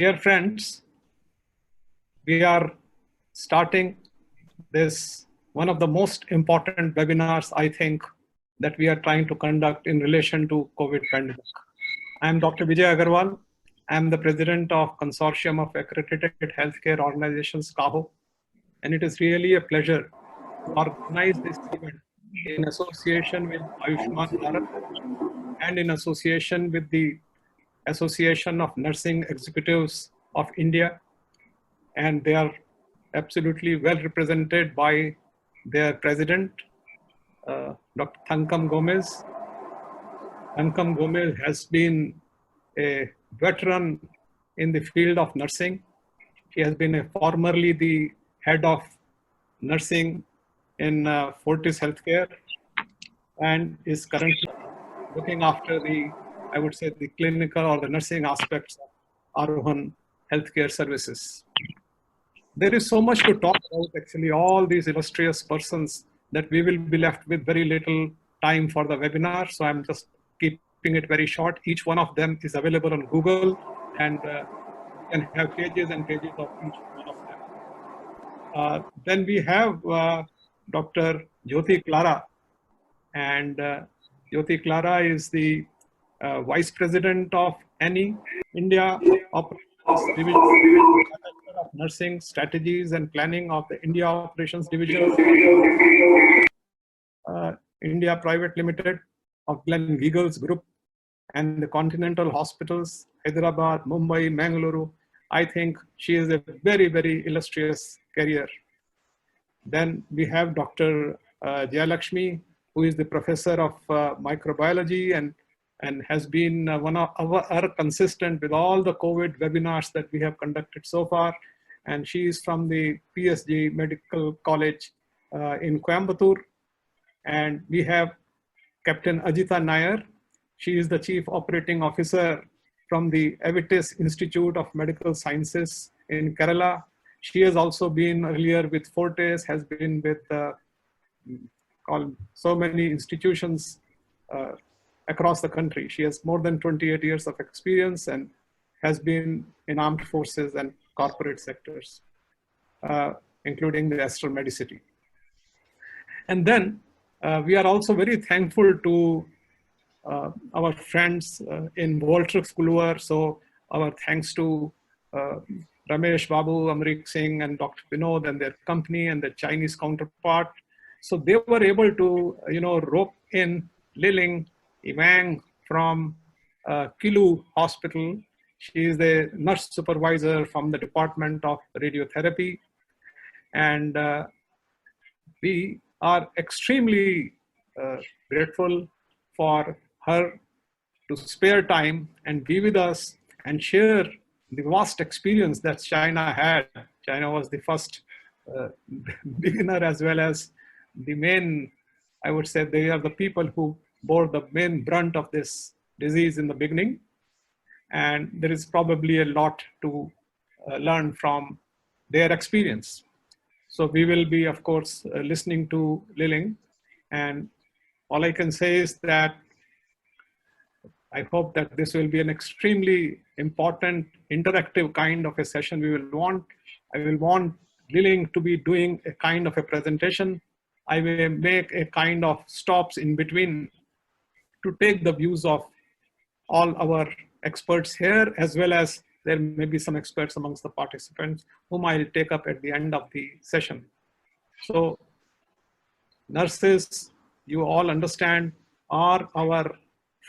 Dear friends, we are starting this one of the most important webinars, I think, that we are trying to conduct in relation to COVID pandemic. I am Dr. Vijay Agarwal. I am the president of Consortium of Accredited Healthcare Organizations, CAHO, and it is really a pleasure to organize this event in association with Ayushman Bharat and in association with the Association of Nursing Executives of India, and they are absolutely well represented by their president, Dr. Thankam Gomez. Thankam Gomez has been a veteran in the field of nursing. He has been formerly the head of nursing in Fortis Healthcare and is currently looking after the, I would say, the clinical or the nursing aspects of Arohan Healthcare Services. There is so much to talk about, actually, all these illustrious persons, that we will be left with very little time for the webinar. So I'm just keeping it very short. Each one of them is available on Google, and you can have pages and pages of each one of them. Then we have Dr. Jyoti Clara, and Jyoti Clara is the Vice President of ANI, India Operations Division, Director of Nursing Strategies and Planning of the India Operations Division, India Private Limited of Gleneagles Group, and the Continental Hospitals, Hyderabad, Mumbai, Mangaluru. I think she is a very, very illustrious career. Then we have Dr. Jayalakshmi, who is the professor of microbiology and has been one of our consistent with all the COVID webinars that we have conducted so far. And she is from the PSG Medical College in Coimbatore. And we have Captain Ajita Nair. She is the Chief Operating Officer from the Avitis Institute of Medical Sciences in Kerala. She has also been earlier with Fortis, has been with so many institutions across the country. She has more than 28 years of experience and has been in armed forces and corporate sectors, including the Aster Medicity. And then we are also very thankful to our friends in Voltrix Kulwar. So our thanks to Ramesh Babu, Amrik Singh, and Dr. Vinod and their company and their Chinese counterpart. So they were able to, rope in Liling Wang from Kilu Hospital. She is the nurse supervisor from the Department of Radiotherapy. And we are extremely grateful for her to spare time and be with us and share the vast experience that China had. China was the first beginner as well as the main, I would say they are the people who bore the main brunt of this disease in the beginning. And there is probably a lot to learn from their experience. So we will be, of course, listening to Liling. And all I can say is that I hope that this will be an extremely important interactive kind of a session we will want. I will want Liling to be doing a kind of a presentation. I will make a kind of stops in between to take the views of all our experts here, as well as there may be some experts amongst the participants whom I'll take up at the end of the session. So nurses, you all understand, are our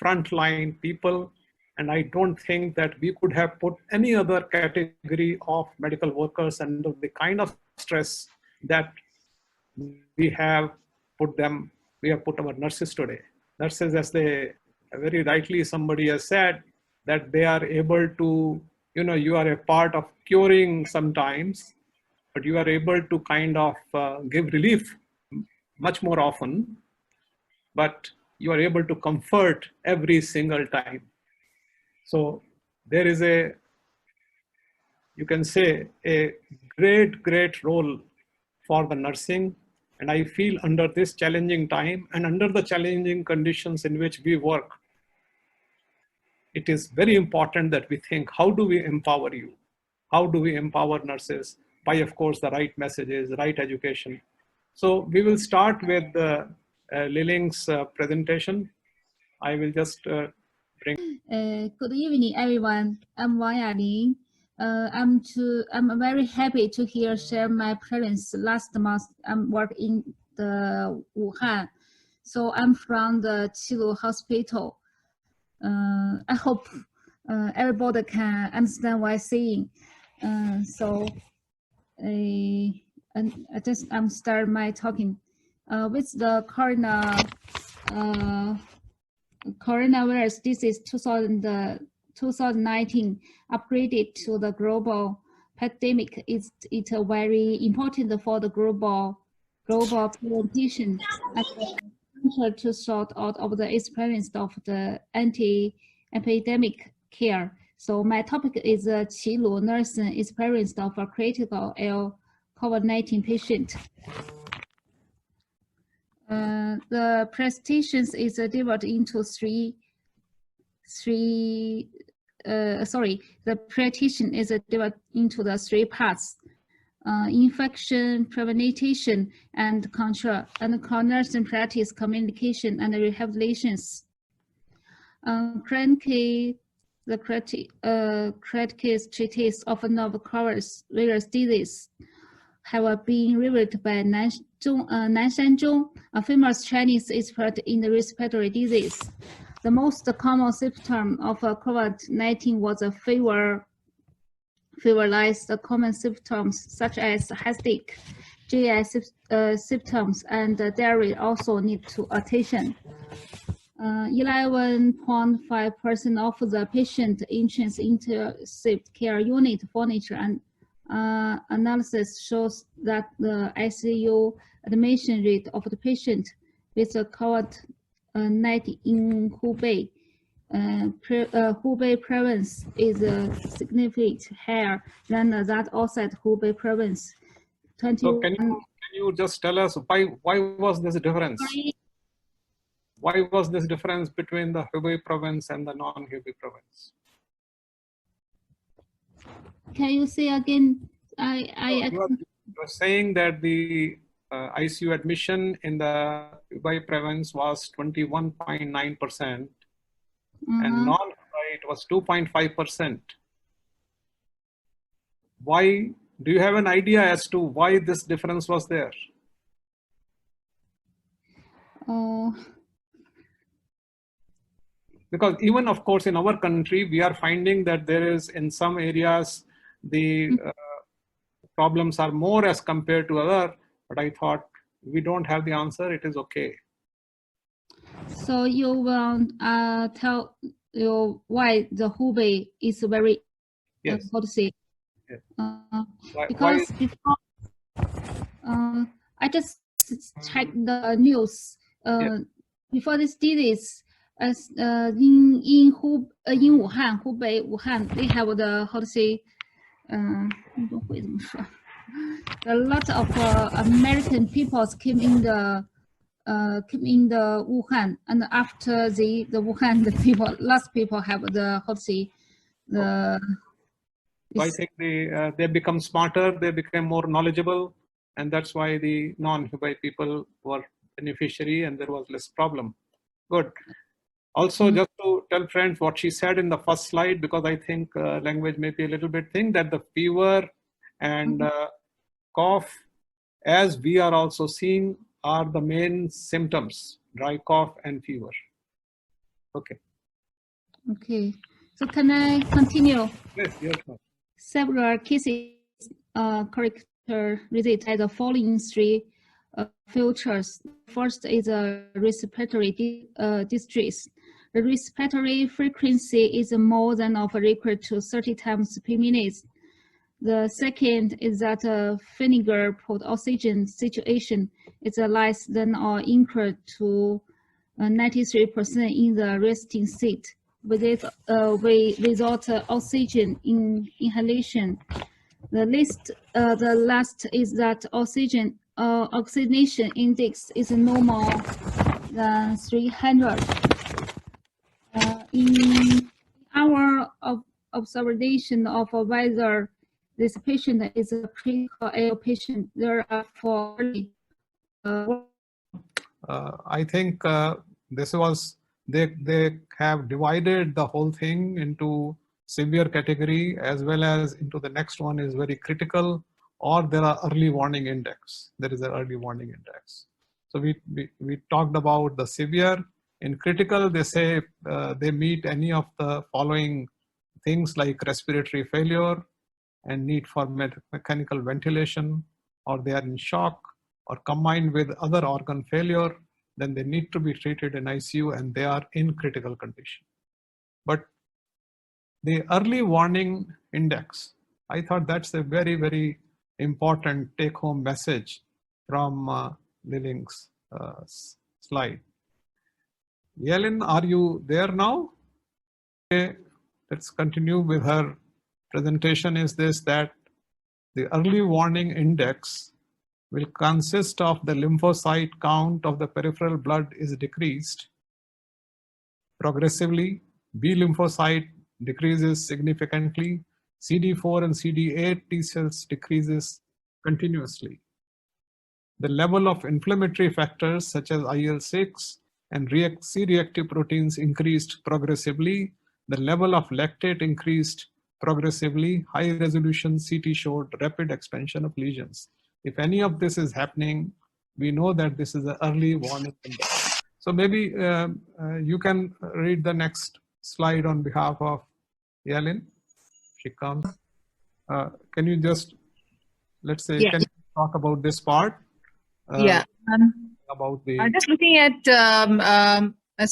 frontline people. And I don't think that we could have put any other category of medical workers under the kind of stress that we have put our nurses today. Nurses, as they very rightly somebody has said, that they are able to, you are a part of curing sometimes, but you are able to kind of give relief much more often, but you are able to comfort every single time. So there is you can say, a great role for the nursing. And I feel under this challenging time and under the challenging conditions in which we work, it is very important that we think, how do we empower you? how do we empower nurses by, of course, the right messages, right education. So we will start with Liling's presentation. I will just bring. Good evening, everyone. I'm Wang Yaling. I'm very happy to share my presence. Last month, I'm working in the Wuhan, so I'm from the Qilu Hospital. I hope everybody can understand what I'm saying. I'm start my talking with the coronavirus disease 2019 upgraded to the global pandemic. It's very important for the global presentation and to sort out of the experience of the anti-epidemic care. So my topic is Qilu nursing experience of a critical ill COVID-19 patient. The presentations is divided into the presentation is divided into the three parts: infection prevention and control, and nursing practice, communication, and rehabilitations. Currently, the critical treatise of novel coronavirus disease have been reviewed by Nan Shanzhong, a famous Chinese expert in the respiratory disease. The most common symptom of COVID-19 was a fever. The common symptoms such as headache, GI symptoms, and diarrhea also need to attention. 11.5% of the patient entrance intensive care unit furniture and analysis shows that the ICU admission rate of the patient with COVID-19 in Hubei, Hubei province is significantly higher than that outside Hubei province. So can you just tell us why was this difference? Why was this difference between the Hubei province and the non-Hubei province? Can you say again? You're saying that the ICU admission in the Hubei province was 21.9%, and non-Hubei it was 2.5%. Why? Do you have an idea as to why this difference was there? Because even, of course, in our country, we are finding that there is, in some areas, the problems are more as compared to other, but I thought we don't have the answer, it is okay. So you will tell you why the Hubei is very, yes. How to say? Yes. Because before, I just checked the news. Before this disease, as in Wuhan, Hubei, Wuhan, they have the, how to say, a lot of American people came in the Wuhan, and after the Wuhan, lots of people have the, how to say, the. So I think they become smarter, they became more knowledgeable, and that's why the non-Hubei people were beneficiary and there was less problem. Good. Also, just to tell friends what she said in the first slide, because I think language may be a little bit thing, that the fever and cough, as we are also seeing, are the main symptoms: dry cough and fever. Okay. Okay. So can I continue? Yes, yes. Several cases characterized the following three features. First is a respiratory distress. The respiratory frequency is more than of required to 30 times per minute. The second is that vinegar put oxygen situation is less than or equal to 93% in the resting state without oxygen inhalation. The last is that oxygenation index is no more than 300. In our observation of weather this patient is a critical ill patient, there are for early I think this was, they have divided the whole thing into severe category as well as into the next one is very critical, or there are early warning index. There is an early warning index. So we talked about the severe. In critical, they say they meet any of the following things like respiratory failure and need for mechanical ventilation, or they are in shock, or combined with other organ failure, then they need to be treated in ICU and they are in critical condition. But the early warning index, I thought that's a very, very important take-home message from Liling's slide. Yelin, are you there now? Okay, let's continue with her presentation. Is this that the early warning index will consist of the lymphocyte count of the peripheral blood is decreased progressively, B lymphocyte decreases significantly, CD4 and CD8 T cells decreases continuously. The level of inflammatory factors such as IL-6 and C-reactive proteins increased progressively. The level of lactate increased progressively. High resolution CT showed rapid expansion of lesions. If any of this is happening, we know that this is an early warning index. So maybe you can read the next slide on behalf of Yelin. She comes. Can you just, let's say, can you talk about this part? About the. I'm just looking at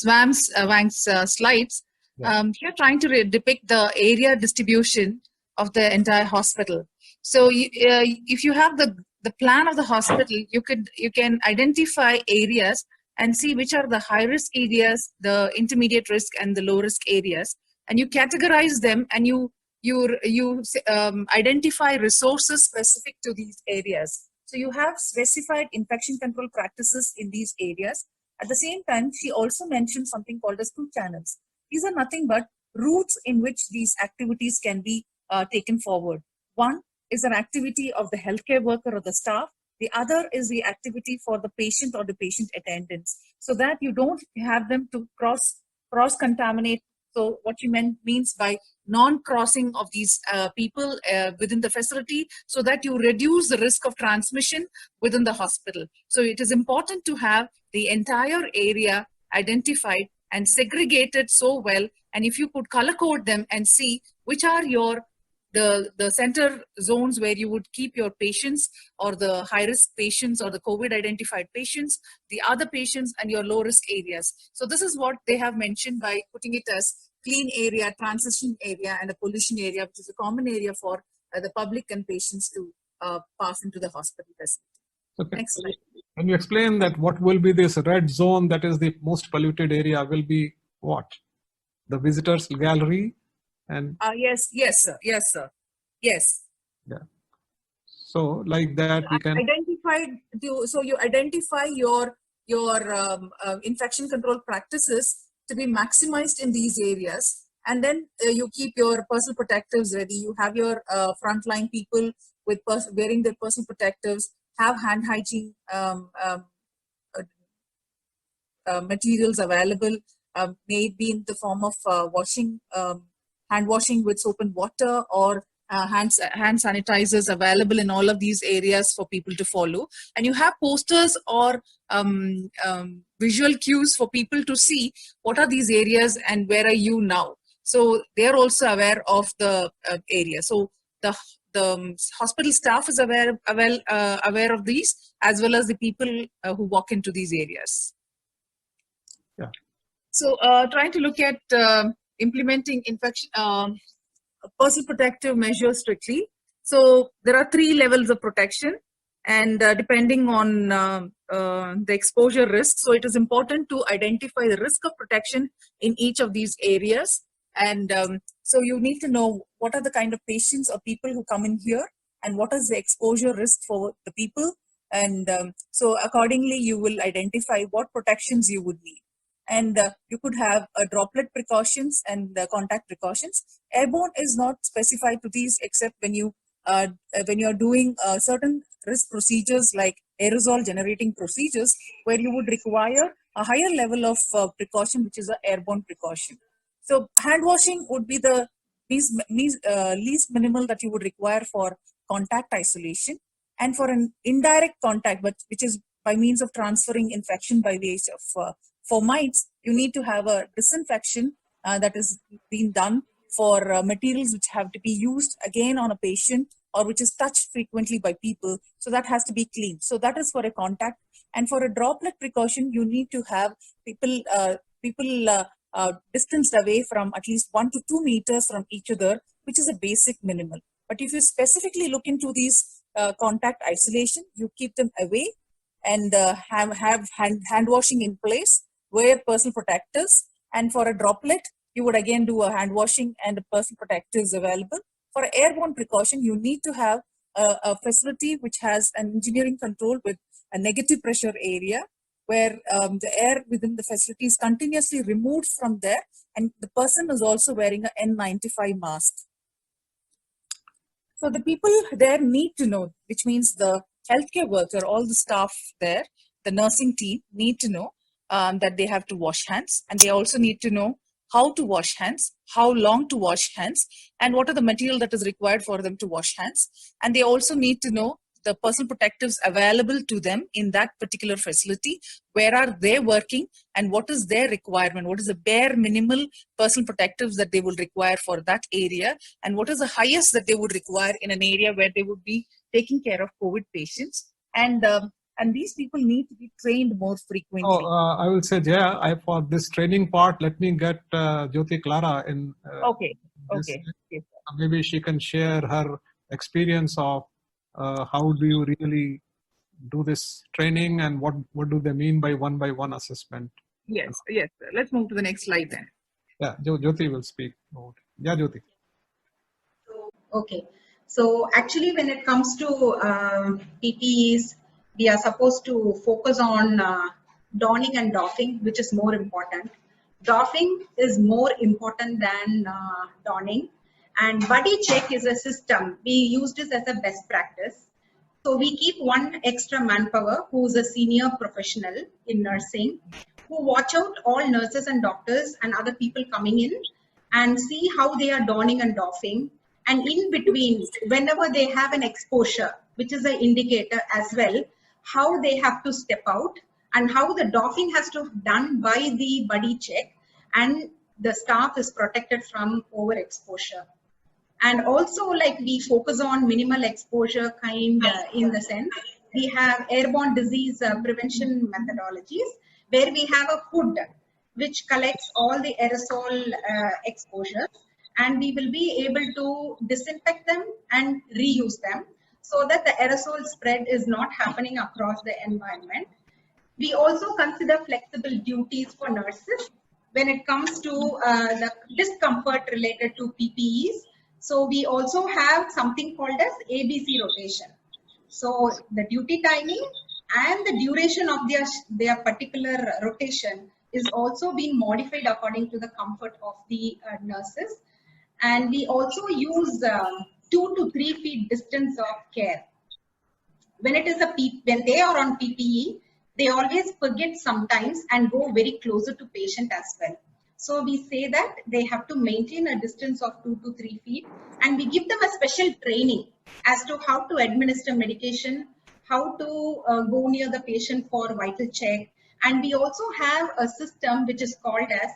Wang's slides. Here, trying to depict the area distribution of the entire hospital. So, if you have the plan of the hospital, you can identify areas and see which are the high risk areas, the intermediate risk, and the low risk areas, and you categorize them, and you identify resources specific to these areas. So you have specified infection control practices in these areas. At the same time, she also mentioned something called as 2 channels. These are nothing but routes in which these activities can be taken forward. One is an activity of the healthcare worker or the staff. The other is the activity for the patient or the patient attendants, so that you don't have them to cross-contaminate. So what you means by non-crossing of these people within the facility, so that you reduce the risk of transmission within the hospital. So it is important to have the entire area identified and segregated so well. And if you could color code them and see which are the center zones where you would keep your patients, or the high risk patients, or the COVID identified patients, the other patients, and your low risk areas. So this is what they have mentioned by putting it as clean area, transition area, and a pollution area, which is a common area for the public and patients to pass into the hospital facility. Okay. Next slide. Can you explain that what will be this red zone that is the most polluted area will be what? The visitors gallery? And yes, sir. Yes, sir. Yes. Yeah. So like that we can you identify your infection control practices to be maximized in these areas, and then you keep your personal protectives ready. You have your frontline people with wearing their personal protectives, have hand hygiene materials available, may be in the form of hand washing with soap and water, or hand sanitizers available in all of these areas for people to follow. And you have posters or visual cues for people to see what are these areas and where are you now. So they're also aware of the area. So the hospital staff is aware of these, as well as the people who walk into these areas. Yeah. So trying to look at implementing infection personal protective measures strictly. So there are 3 levels of protection, and depending on the exposure risk. So it is important to identify the risk of protection in each of these areas. And so you need to know what are the kind of patients or people who come in here, and what is the exposure risk for the people. And so accordingly, you will identify what protections you would need. And you could have droplet precautions and contact precautions. Airborne is not specified to these, except when you when you're doing certain risk procedures like aerosol generating procedures, where you would require a higher level of precaution, which is an airborne precaution. So hand washing would be the least minimal that you would require for contact isolation. And for an indirect contact, but which is by means of transferring infection by ways of fomites, you need to have a disinfection that is being done for materials which have to be used again on a patient or which is touched frequently by people. So that has to be clean. So that is for a contact. And for a droplet precaution, you need to have people distanced away from at least 1 to 2 meters from each other, which is a basic minimal. But if you specifically look into these contact isolation, you keep them away and have hand washing in place, wear personal protectors. And for a droplet, you would again do a hand washing and a personal protectors available. For airborne precaution, you need to have a facility which has an engineering control with a negative pressure area, where the air within the facility is continuously removed from there, and the person is also wearing an N95 mask. So the people there need to know, which means the healthcare worker, all the staff there, the nursing team need to know that they have to wash hands, and they also need to know how to wash hands, how long to wash hands, and what are the material that is required for them to wash hands. And they also need to know the personal protectives available to them in that particular facility, where are they working and what is their requirement, what is the bare minimal personal protectives that they will require for that area, and what is the highest that they would require in an area where they would be taking care of COVID patients. And these people need to be trained more frequently. I will say, Jaya, for this training part, let me get Jyoti Clara in. Okay. Yes. Maybe she can share her experience of how do you really do this training and what do they mean by one assessment? Yes. Let's move to the next slide then. Yeah, Jyoti will speak. Yeah, Jyoti. Okay. So actually, when it comes to PPEs, we are supposed to focus on donning and doffing, which is more important. Doffing is more important than donning. And buddy check is a system. We use this as a best practice. So we keep one extra manpower who's a senior professional in nursing, who watch out all nurses and doctors and other people coming in and see how they are donning and doffing. And in between, whenever they have an exposure, which is an indicator as well, how they have to step out and how the doffing has to be done by the buddy check, and the staff is protected from overexposure. And also, like, we focus on minimal exposure kind in the sense we have airborne disease prevention methodologies where we have a hood which collects all the aerosol exposures, and we will be able to disinfect them and reuse them so that the aerosol spread is not happening across the environment. We also consider flexible duties for nurses when it comes to the discomfort related to PPEs. So we also have something called as ABC rotation. So the duty timing and the duration of their particular rotation is also being modified according to the comfort of the nurses. And we also use 2 to 3 feet distance of care. When it is when they are on PPE, they always forget sometimes and go very closer to patient as well. So we say that they have to maintain a distance of 2 to 3 feet, and we give them a special training as to how to administer medication, how to go near the patient for vital check. And we also have a system which is called as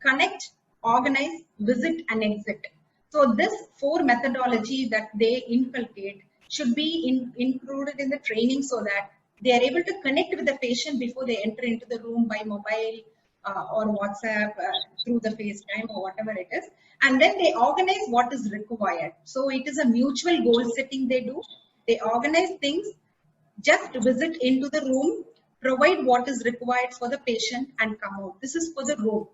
connect, organize, visit, and exit. So this 4 methodology that they inculcate should be included in the training so that they are able to connect with the patient before they enter into the room by mobile or WhatsApp, through the FaceTime or whatever it is. And then they organize what is required. So it is a mutual goal setting they do. They organize things, just visit into the room, provide what is required for the patient and come out. This is for the room.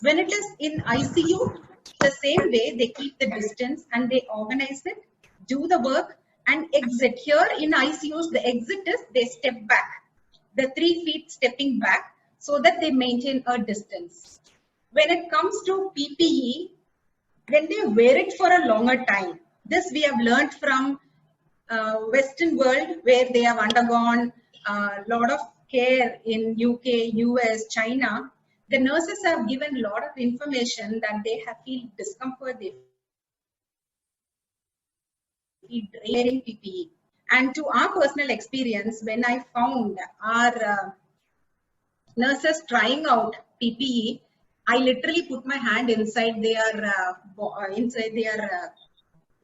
When it is in ICU, the same way they keep the distance and they organize it, do the work and exit. Here in ICUs, the exit is they step back, the 3 feet stepping back, so that they maintain a distance. When it comes to PPE, when they wear it for a longer time, this we have learned from Western world, where they have undergone a lot of care in UK, US, China, the nurses have given a lot of information that they have feel discomfort, they feel wearing PPE. And to our personal experience, when I found our nurses trying out PPE, I literally put my hand inside their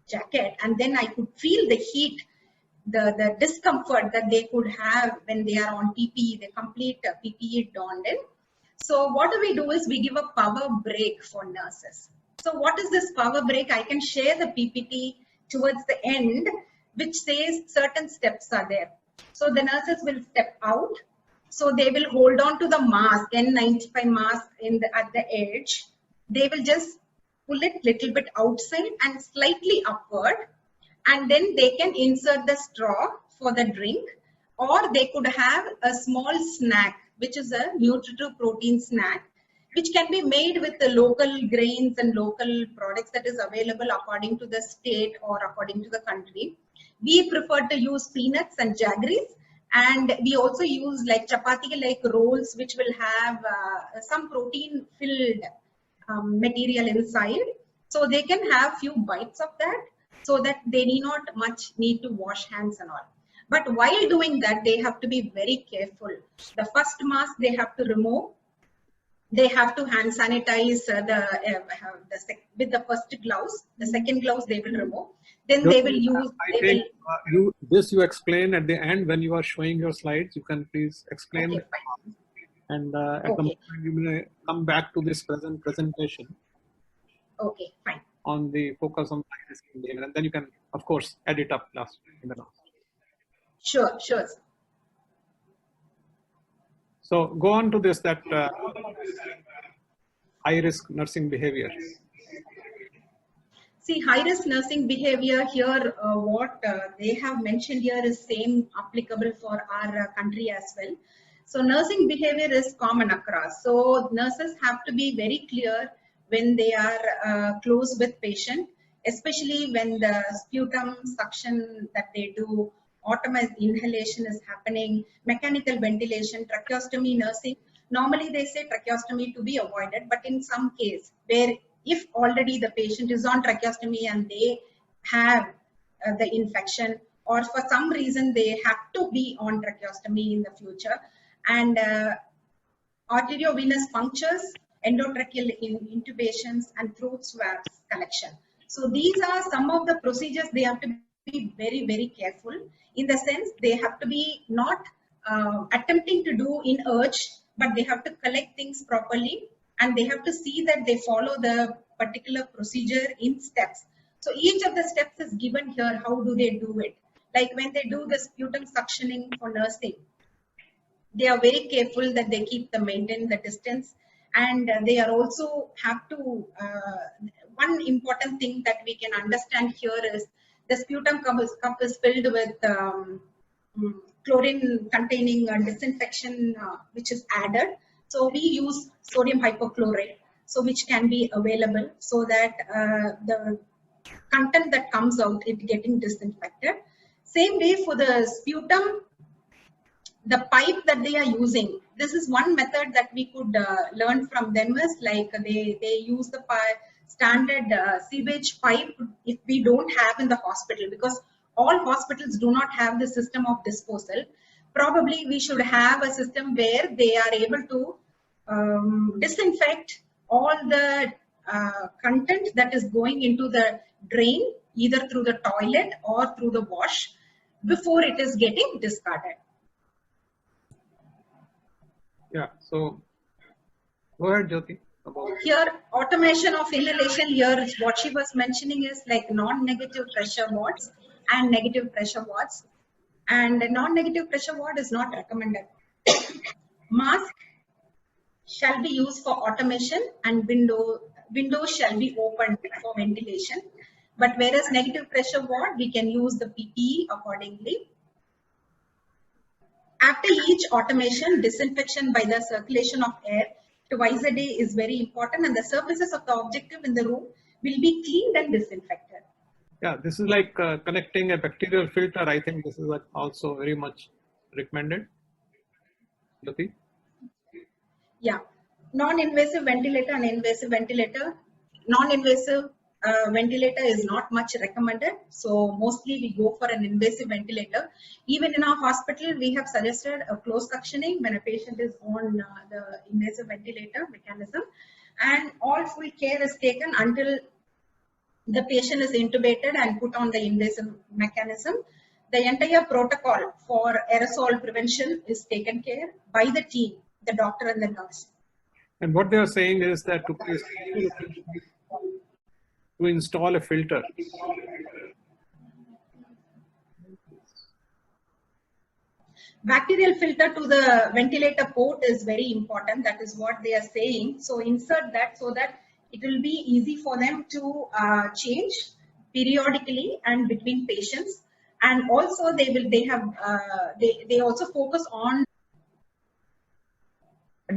jacket, and then I could feel the heat, the discomfort that they could have when they are on PPE, the complete PPE donned in. So what do is we give a power break for nurses. So what is this power break? I can share the PPT towards the end, which says certain steps are there. So the nurses will step out. So they will hold on to the mask, N95 mask at the edge. They will just pull it little bit outside and slightly upward. And then they can insert the straw for the drink, or they could have a small snack, which is a nutritive protein snack, which can be made with the local grains and local products that is available according to the state or according to the country. We prefer to use peanuts and jaggeries, and we also use like chapati like rolls, which will have some protein filled material inside. So they can have few bites of that, so that they need to wash hands and all. But while doing that, they have to be very careful. The first mask they have to remove. They have to hand sanitize with the first gloves. The second gloves they will remove. Then they will use. You explain at the end when you are showing your slides. You can please explain. Okay, and at the moment you may come back to this presentation. Okay, fine. On the focus on high-risk behavior, and then you can, of course, add it up in the last. Sure. So go on to this, that high-risk nursing behavior. See, high-risk nursing behavior here, what they have mentioned here is same applicable for our country as well. So nursing behavior is common across. So nurses have to be very clear when they are close with patient, especially when the sputum suction that they do, automated inhalation is happening, mechanical ventilation, tracheostomy nursing. Normally they say tracheostomy to be avoided, but in some case where if already the patient is on tracheostomy and they have the infection, or for some reason they have to be on tracheostomy in the future, and arteriovenous punctures, endotracheal intubations, and throat swabs collection. So these are some of the procedures they have to be very, very careful, in the sense they have to be not attempting to do in urge, but they have to collect things properly, and they have to see that they follow the particular procedure in steps. So each of the steps is given here. How do they do it? Like when they do the sputum suctioning for nursing, they are very careful that they maintain the distance. And they are also have to, one important thing that we can understand here is the sputum cup is filled with chlorine containing disinfection which is added. So we use sodium hypochlorite, so which can be available, so that the content that comes out is getting disinfected. Same way for the sputum, the pipe that they are using, this is one method that we could learn from them, is like they use the standard sewage pipe, if we don't have in the hospital, because all hospitals do not have the system of disposal. Probably we should have a system where they are able to disinfect all the content that is going into the drain, either through the toilet or through the wash, before it is getting discarded. Yeah, so go ahead, Jyoti. Here, automation of inhalation, here what she was mentioning is like non-negative pressure wards and negative pressure wards. And non-negative pressure ward is not recommended. Mask shall be used for automation, and windows shall be opened for ventilation. But whereas negative pressure ward, we can use the PPE accordingly. After each automation, disinfection by the circulation of air twice a day is very important, and the surfaces of the objective in the room will be cleaned and disinfected. Yeah, this is like connecting a bacterial filter. I think this is also very much recommended. Jyoti? Yeah, non-invasive ventilator and invasive ventilator. Non-invasive ventilator is not much recommended, so mostly we go for an invasive ventilator. Even in our hospital, we have suggested a closed suctioning when a patient is on the invasive ventilator mechanism, and all full care is taken until the patient is intubated and put on the invasive mechanism. The entire protocol for aerosol prevention is taken care by the team, the doctor and the nurse. And what they are saying is that to install a filter. Bacterial filter to the ventilator port is very important. That is what they are saying. So insert that so that it will be easy for them to change periodically and between patients. And also they also focus on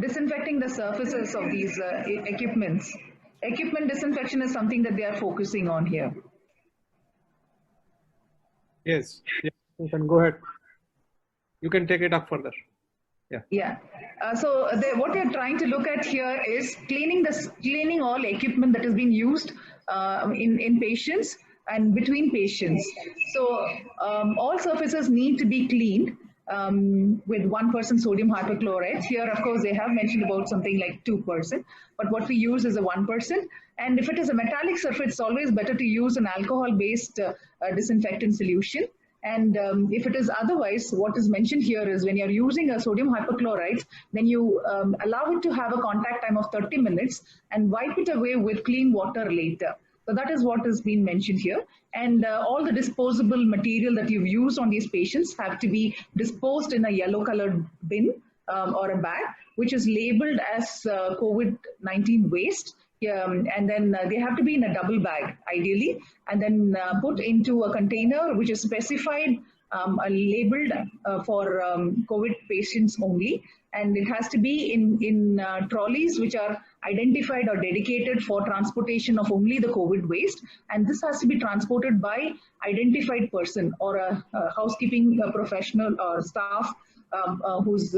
disinfecting the surfaces of these equipments. Equipment disinfection is something that they are focusing on here. Yes, yeah, you can go ahead. You can take it up further. Yeah. So what they're trying to look at here is cleaning all equipment that has been used in patients and between patients. So all surfaces need to be cleaned with 1% sodium hypochlorite. Here, of course, they have mentioned about something like 2%, but what we use is a 1%. And if it is a metallic surface, it's always better to use an alcohol-based disinfectant solution. And if it is otherwise, what is mentioned here is when you're using a sodium hypochlorite, then you allow it to have a contact time of 30 minutes and wipe it away with clean water later. So that is what has been mentioned here. And all the disposable material that you've used on these patients have to be disposed in a yellow colored bin or a bag, which is labeled as COVID-19 waste. And then they have to be in a double bag, ideally, and then put into a container which is specified, labeled for COVID patients only. And it has to be in trolleys which are identified or dedicated for transportation of only the COVID waste. And this has to be transported by identified person or a housekeeping professional or staff who's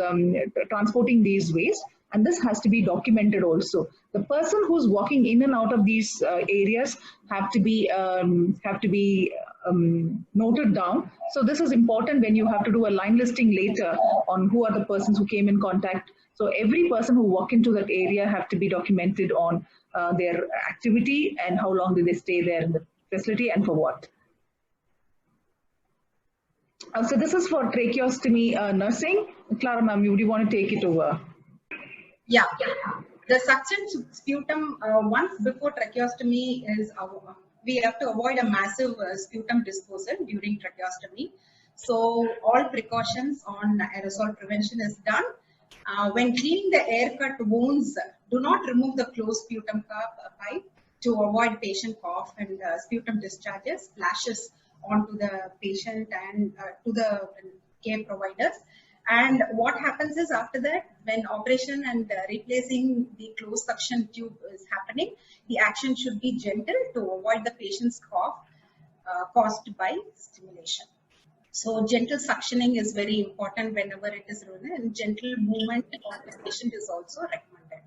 transporting these waste. And this has to be documented also. The person who's walking in and out of these areas have to be noted down. So this is important when you have to do a line listing later on who are the persons who came in contact. So every person who walk into that area have to be documented on their activity and how long did they stay there in the facility and for what. So this is for tracheostomy nursing. Clara ma'am, would you want to take it over? Yeah, the suction sputum once before tracheostomy is we have to avoid a massive sputum disposal during tracheostomy. So all precautions on aerosol prevention is done. When cleaning the air cut wounds, do not remove the closed sputum pipe to avoid patient cough and sputum discharges, splashes onto the patient and to the care providers. And what happens is after that, when operation and replacing the closed suction tube is happening, the action should be gentle to avoid the patient's cough caused by stimulation. So gentle suctioning is very important whenever it is run, and gentle movement of the patient is also recommended.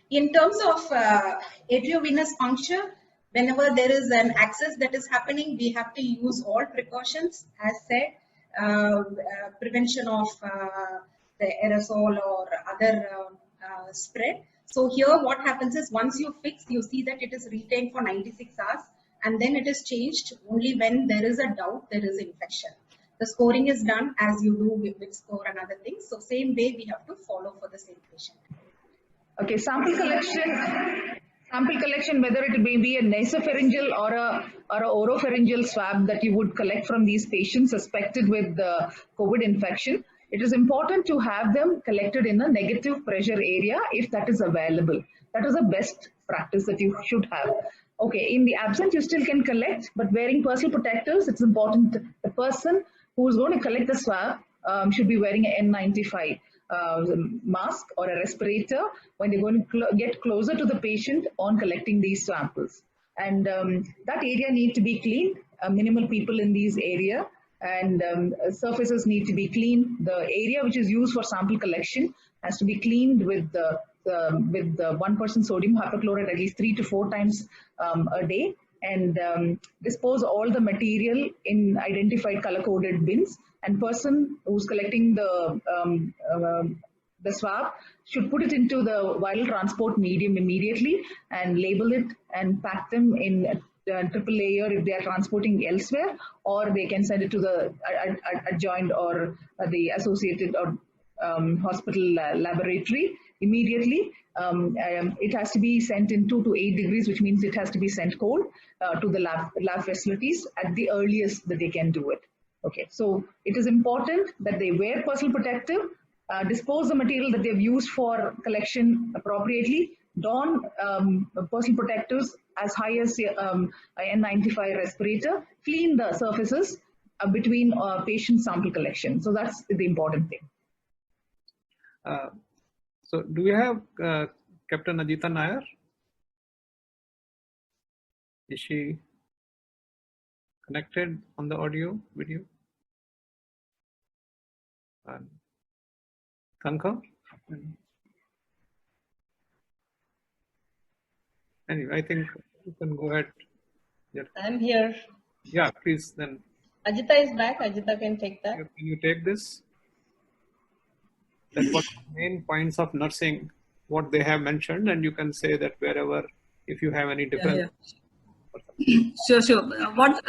In terms of atriovenous puncture, whenever there is an access that is happening, we have to use all precautions, as said, prevention of the aerosol or other spread. So here what happens is once you fix, you see that it is retained for 96 hours and then it is changed only when there is a doubt there is infection. The scoring is done as you do with score and other things. So same way we have to follow for the same patient. Okay, sample collection, whether it may be a nasopharyngeal or a oropharyngeal swab that you would collect from these patients suspected with the COVID infection. It is important to have them collected in a negative pressure area if that is available. That is the best practice that you should have. Okay, in the absence, you still can collect, but wearing personal protectors, it's important. The person who is going to collect the swab should be wearing an N95. mask or a respirator when they're going to get closer to the patient on collecting these samples. And that area need to be cleaned, minimal people in these area, and surfaces need to be cleaned. The area which is used for sample collection has to be cleaned with the 1% sodium hypochlorite at least 3 to 4 times a day, and dispose all the material in identified color-coded bins. And person who's collecting the swab should put it into the viral transport medium immediately and label it and pack them in triple layer if they are transporting elsewhere, or they can send it to the adjoined or the associated or hospital laboratory immediately. It has to be sent in 2 to 8 degrees, which means it has to be sent cold to the lab facilities at the earliest that they can do it. Okay, so it is important that they wear personal protective, dispose the material that they've used for collection appropriately, don personal protectives as high as N95 respirator, clean the surfaces between patient sample collection. So that's the important thing. So do we have Captain Ajita Nair? Is she connected on the audio video? And Thankam? Anyway, I think you can go ahead. Yeah. I'm here. Yeah, please then. Ajita is back. Ajita can take that. Can you take this? That's what the main points of nursing, what they have mentioned, and you can say that wherever, if you have any difference. Sure. What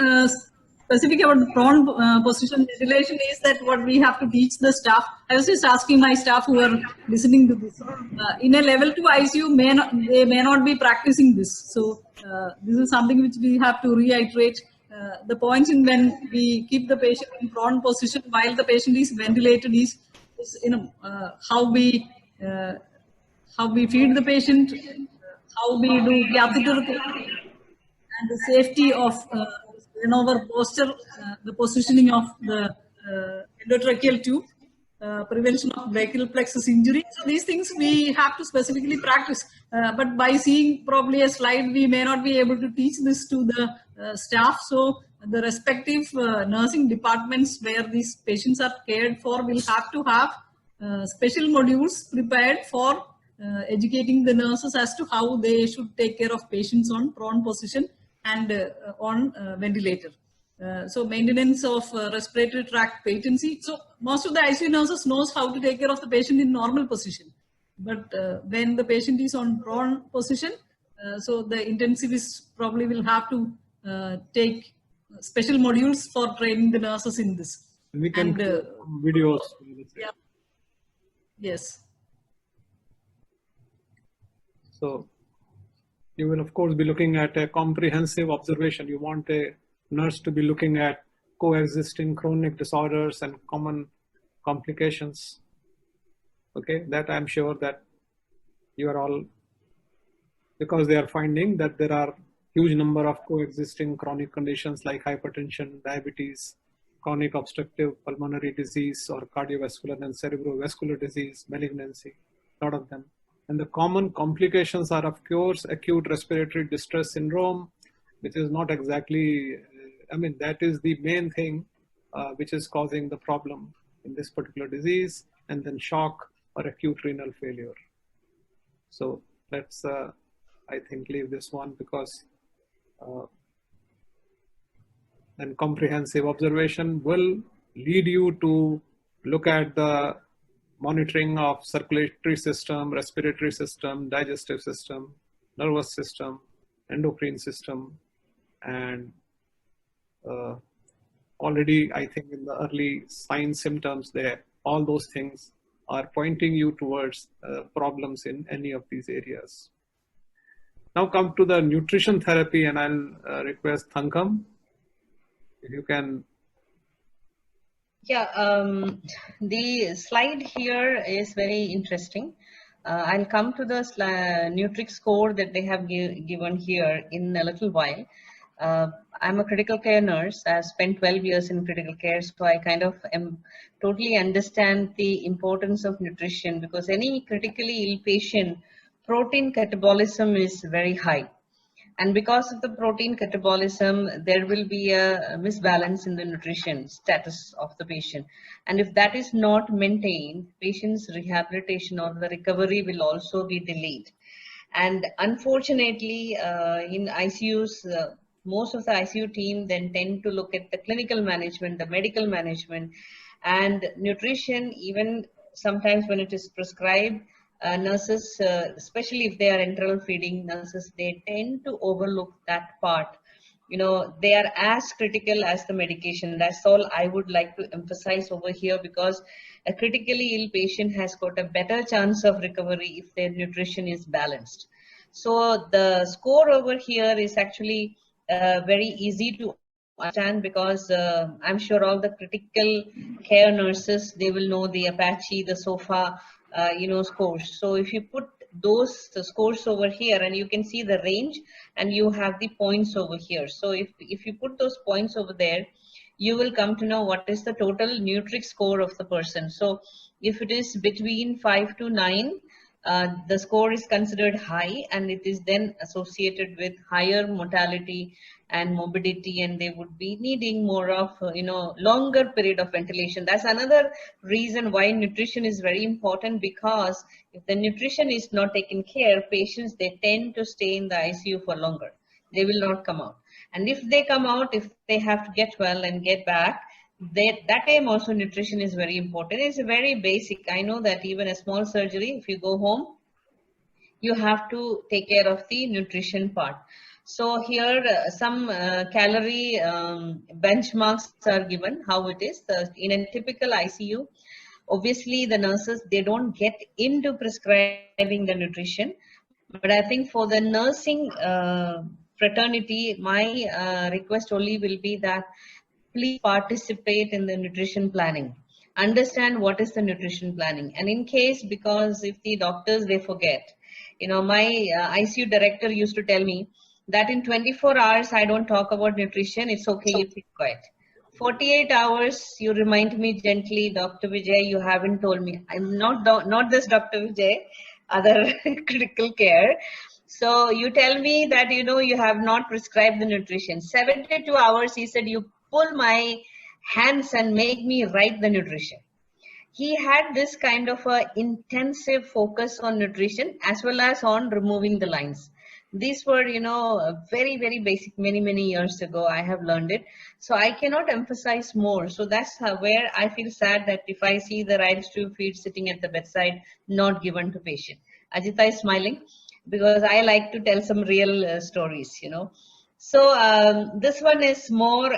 specific about prone position ventilation is that what we have to teach the staff. I was just asking my staff who are listening to this. In a level 2 ICU, they may not be practicing this. So this is something which we have to reiterate. The points in when we keep the patient in prone position while the patient is ventilated is how we feed the patient, how we do catheter, and the safety of our posture, the positioning of the endotracheal tube, prevention of brachial plexus injury. So these things we have to specifically practice. But by seeing probably a slide, we may not be able to teach this to the staff. So the respective nursing departments where these patients are cared for will have to have special modules prepared for educating the nurses as to how they should take care of patients on prone position and on ventilator. So maintenance of respiratory tract patency. So most of the ICU nurses knows how to take care of the patient in normal position. But when the patient is on prone position, so the intensivists probably will have to take special modules for training the nurses in this. We can videos. Yeah. Yes. So you will of course be looking at a comprehensive observation. You want a nurse to be looking at coexisting chronic disorders and common complications. Okay, that I'm sure that you are all, because they are finding that there are huge number of coexisting chronic conditions like hypertension, diabetes, chronic obstructive pulmonary disease, or cardiovascular and cerebrovascular disease, malignancy, a lot of them. And the common complications are, of course, acute respiratory distress syndrome, which is not exactly, that is the main thing which is causing the problem in this particular disease, and then shock or acute renal failure. So let's, I think, leave this one because then comprehensive observation will lead you to look at the monitoring of circulatory system, respiratory system, digestive system, nervous system, endocrine system, and already I think in the early signs, symptoms there, all those things are pointing you towards problems in any of these areas. Now come to the nutrition therapy, and I'll request Thankam, if you can. Yeah, the slide here is very interesting. I'll come to the Nutrix score that they have given here in a little while. I'm a critical care nurse. I've spent 12 years in critical care, so I kind of totally understand the importance of nutrition, because any critically ill patient, protein catabolism is very high. And because of the protein catabolism, there will be a misbalance in the nutrition status of the patient. And if that is not maintained, patient's rehabilitation or the recovery will also be delayed. And unfortunately, in ICUs, most of the ICU team then tend to look at the clinical management, the medical management, and nutrition. Even sometimes when it is prescribed, nurses, especially if they are enteral feeding nurses, they tend to overlook that part. You know, they are as critical as the medication. That's all I would like to emphasize over here, because a critically ill patient has got a better chance of recovery if their nutrition is balanced. So the score over here is actually very easy to understand, because I'm sure all the critical care nurses, they will know the Apache, the SOFA, scores. So if you put those scores over here, and you can see the range, and you have the points over here. So if you put those points over there, you will come to know what is the total Nutrix score of the person. So if it is between 5 to 9, the score is considered high, and it is then associated with higher mortality and morbidity, and they would be needing more of longer period of ventilation. That's another reason why nutrition is very important, because if the nutrition is not taken care, patients, they tend to stay in the ICU for longer. They will not come out. And if they come out, if they have to get well and get back, that time also nutrition is very important. It's very basic. I know that even a small surgery, if you go home, you have to take care of the nutrition part. So here some calorie benchmarks are given, how it is. In a typical ICU, obviously the nurses, they don't get into prescribing the nutrition. But I think for the nursing fraternity, my request only will be that please participate in the nutrition planning. Understand what is the nutrition planning. And in case, because if the doctors, they forget, my ICU director used to tell me that in 24 hours, I don't talk about nutrition. It's okay, you keep quiet. 48 hours, you remind me gently, Dr. Vijay, you haven't told me. I'm not this Dr. Vijay, other critical care. So you tell me that, you have not prescribed the nutrition. 72 hours, he said, you pull my hands and make me write the nutrition. He had this kind of a intensive focus on nutrition as well as on removing the lines. These were, very, very basic, many years ago. I have learned it. So I cannot emphasize more. So that's where I feel sad that if I see the rice to feed sitting at the bedside, not given to patient. Ajita is smiling because I like to tell some real stories, So this one is more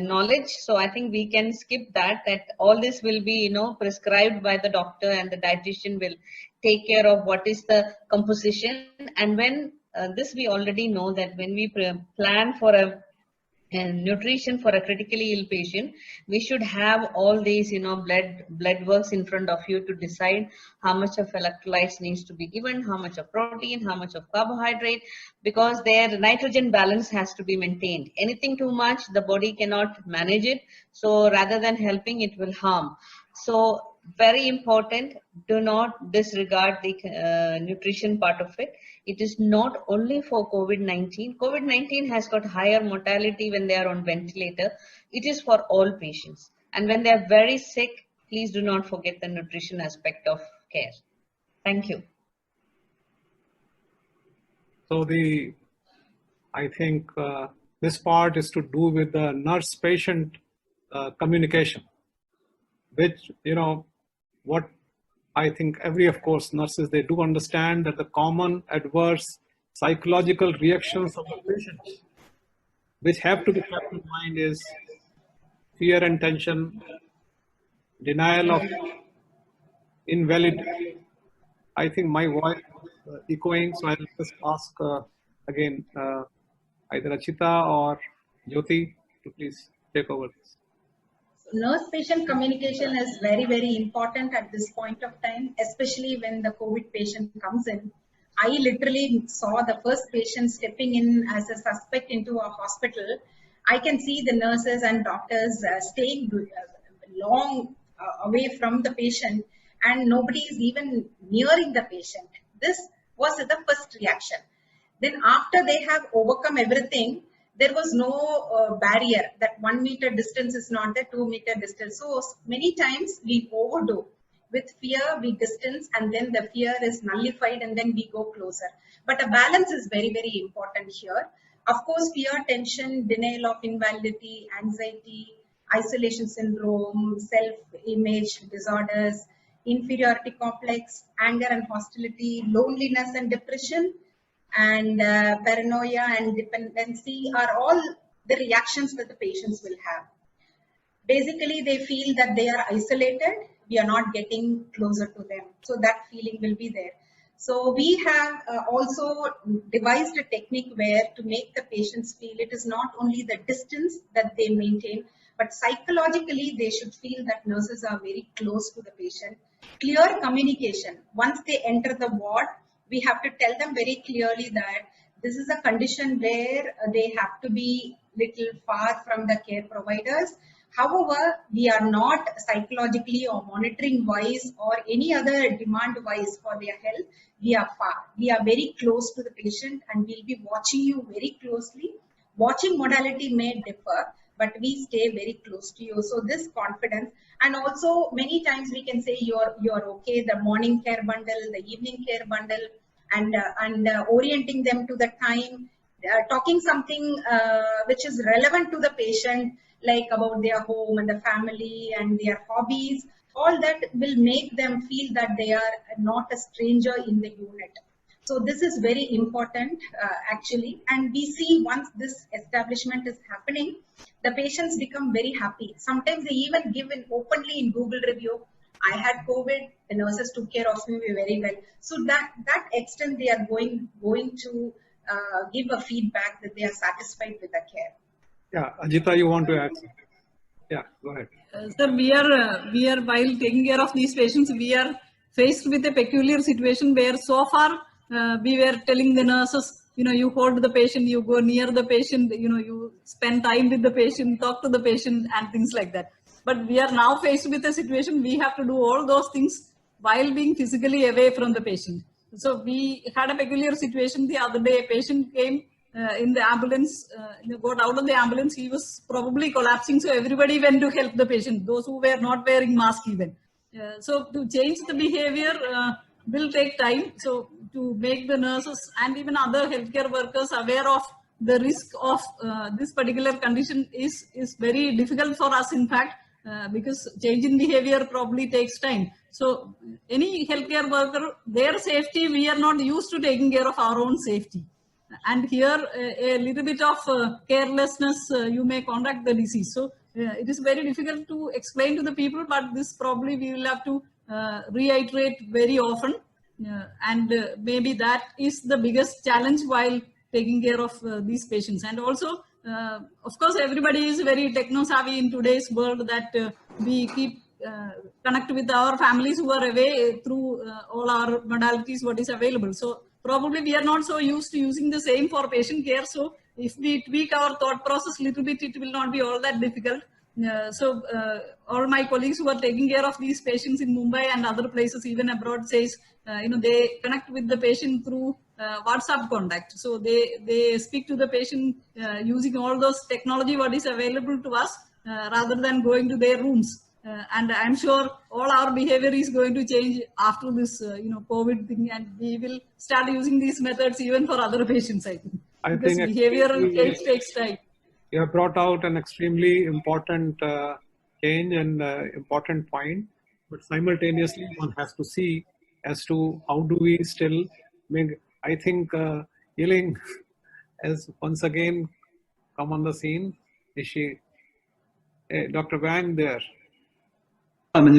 knowledge. So I think we can skip that all this will be, prescribed by the doctor, and the dietitian will take care of what is the composition. And when this we already know that when we plan for and nutrition for a critically ill patient, we should have all these, blood works in front of you to decide how much of electrolytes needs to be given, how much of protein, how much of carbohydrate, because their nitrogen balance has to be maintained. Anything too much, the body cannot manage it. So rather than helping, it will harm. So very important, do not disregard the nutrition part of it. It is not only for COVID-19. COVID-19 has got higher mortality when they are on ventilator. It is for all patients. And when they are very sick, please do not forget the nutrition aspect of care. Thank you. So I think this part is to do with the nurse-patient communication, which, what I think of course, nurses, they do understand that the common adverse psychological reactions of the patients, which have to be kept in mind, is fear and tension, denial of invalid. I think my voice is echoing, so I'll just ask again either Achita or Jyoti to please take over this. Nurse-patient communication is very, very important at this point of time, especially when the COVID patient comes in. I literally saw the first patient stepping in as a suspect into a hospital. I can see the nurses and doctors staying long away from the patient, and nobody is even nearing the patient. This was the first reaction. Then after they have overcome everything, there was no barrier that 1 meter distance is not the 2 meter distance. So many times we overdo. With fear, we distance, and then the fear is nullified, and then we go closer. But a balance is very, very important here. Of course, fear, tension, denial of invalidity, anxiety, isolation syndrome, self-image disorders, inferiority complex, anger and hostility, loneliness and depression, and paranoia and dependency are all the reactions that the patients will have. Basically, they feel that they are isolated. We are not getting closer to them. So that feeling will be there. So we have also devised a technique where to make the patients feel it is not only the distance that they maintain, but psychologically they should feel that nurses are very close to the patient. Clear communication. Once they enter the ward, we have to tell them very clearly that this is a condition where they have to be little far from the care providers. However, we are not psychologically or monitoring wise or any other demand wise for their health. We are far. We are very close to the patient, and we'll be watching you very closely. Watching modality may differ, but we stay very close to you. So this confidence, and also many times we can say you're okay. The morning care bundle, the evening care bundle, and orienting them to the time, talking something which is relevant to the patient, like about their home and the family and their hobbies. All that will make them feel that they are not a stranger in the unit. So this is very important actually. And we see once this establishment is happening, the patients become very happy. Sometimes they even give in openly in Google review, I had COVID, the nurses took care of me very well. So that extent they are going to give a feedback that they are satisfied with the care. Yeah, Ajita, you want to add something? Yeah, go ahead. Sir, we are while taking care of these patients, we are faced with a peculiar situation where so far we were telling the nurses, you hold the patient, you go near the patient, you spend time with the patient, talk to the patient and things like that. But we are now faced with a situation we have to do all those things while being physically away from the patient. So we had a peculiar situation the other day. A patient came in the ambulance, got out of the ambulance. He was probably collapsing. So everybody went to help the patient, those who were not wearing masks even. So to change the behavior will take time. So to make the nurses and even other healthcare workers aware of the risk of this particular condition is very difficult for us, in fact, because change in behavior probably takes time. So any healthcare worker, their safety, we are not used to taking care of our own safety. And here a little bit of carelessness, you may contract the disease. So it is very difficult to explain to the people, but this probably we will have to reiterate very often. And maybe that is the biggest challenge while taking care of these patients. And also, of course, everybody is very techno-savvy in today's world, that we keep connect with our families who are away through all our modalities, what is available. So probably we are not so used to using the same for patient care. So if we tweak our thought process a little bit, it will not be all that difficult. So all my colleagues who are taking care of these patients in Mumbai and other places, even abroad, says, they connect with the patient through WhatsApp contact. So they speak to the patient using all those technology what is available to us rather than going to their rooms. And I'm sure all our behavior is going to change after this, COVID thing, and we will start using these methods even for other patients, I think. Because behavioral change takes time. You have brought out an extremely important change and important point, but simultaneously one has to see as to how do we still make. I think Yiling has once again come on the scene. Is she, Dr. Wang there? Okay,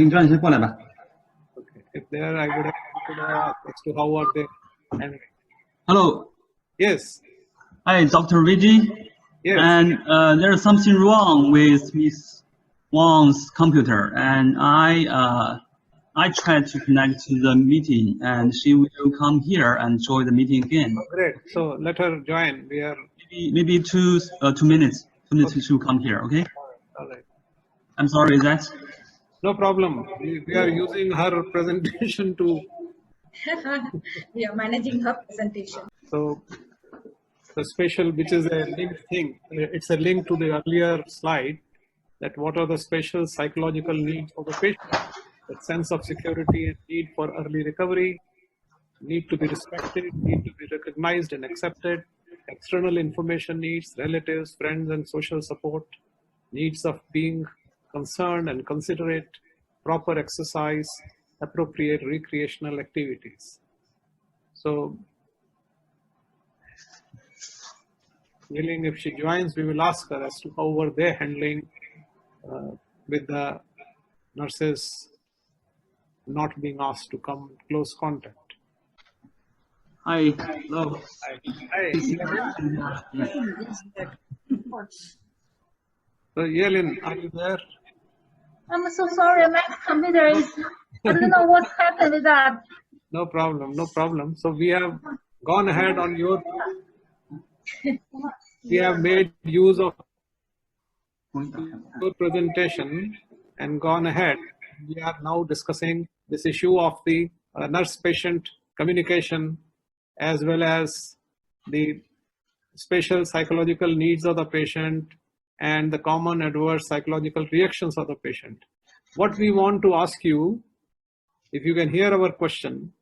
if there, I would have wanted to ask as to how are they. And hello. Yes. Hi, Dr. Vijay. Yes. And there's something wrong with Miss Wang's computer, and I I tried to connect to the meeting, and she will come here and join the meeting again. Oh, great. So let her join. We are Maybe 2 minutes. 2 minutes to come here. Okay. all right. I'm sorry. Is that? No problem. We are using her presentation to. We are managing her presentation. So the spatial, which is a linked thing, it's a link to the earlier slide, that what are the special psychological needs of the patient, that sense of security and need for early recovery, need to be respected, need to be recognized and accepted, external information needs, relatives, friends and social support, needs of being concerned and considerate, proper exercise, appropriate recreational activities. So, Yilin, if she joins, we will ask her as to how were they handling with the nurses not being asked to come close contact. Hi. Hello. Hi. So, Yelin, are you there? I'm so sorry, my computer is, I don't know what happened with that. No problem, no problem. So we have gone ahead on your, we have made use of your presentation and gone ahead. We are now discussing this issue of the nurse-patient communication, as well as the special psychological needs of the patient and the common adverse psychological reactions of the patient. What we want to ask you, if you can hear our question,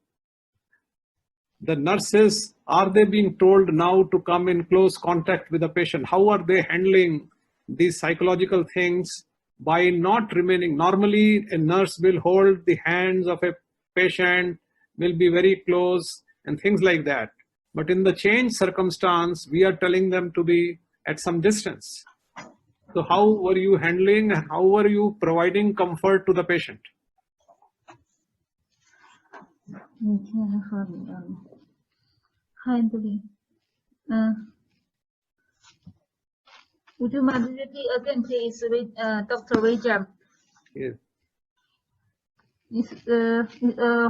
the nurses, are they being told now to come in close contact with the patient? How are they handling these psychological things by not remaining? Normally, a nurse will hold the hands of a patient, will be very close and things like that. But in the changed circumstance, we are telling them to be at some distance. So how were you handling, how were you providing comfort to the patient? Handling. Would you mind repeat again, please, with Dr. Vijay? Yes.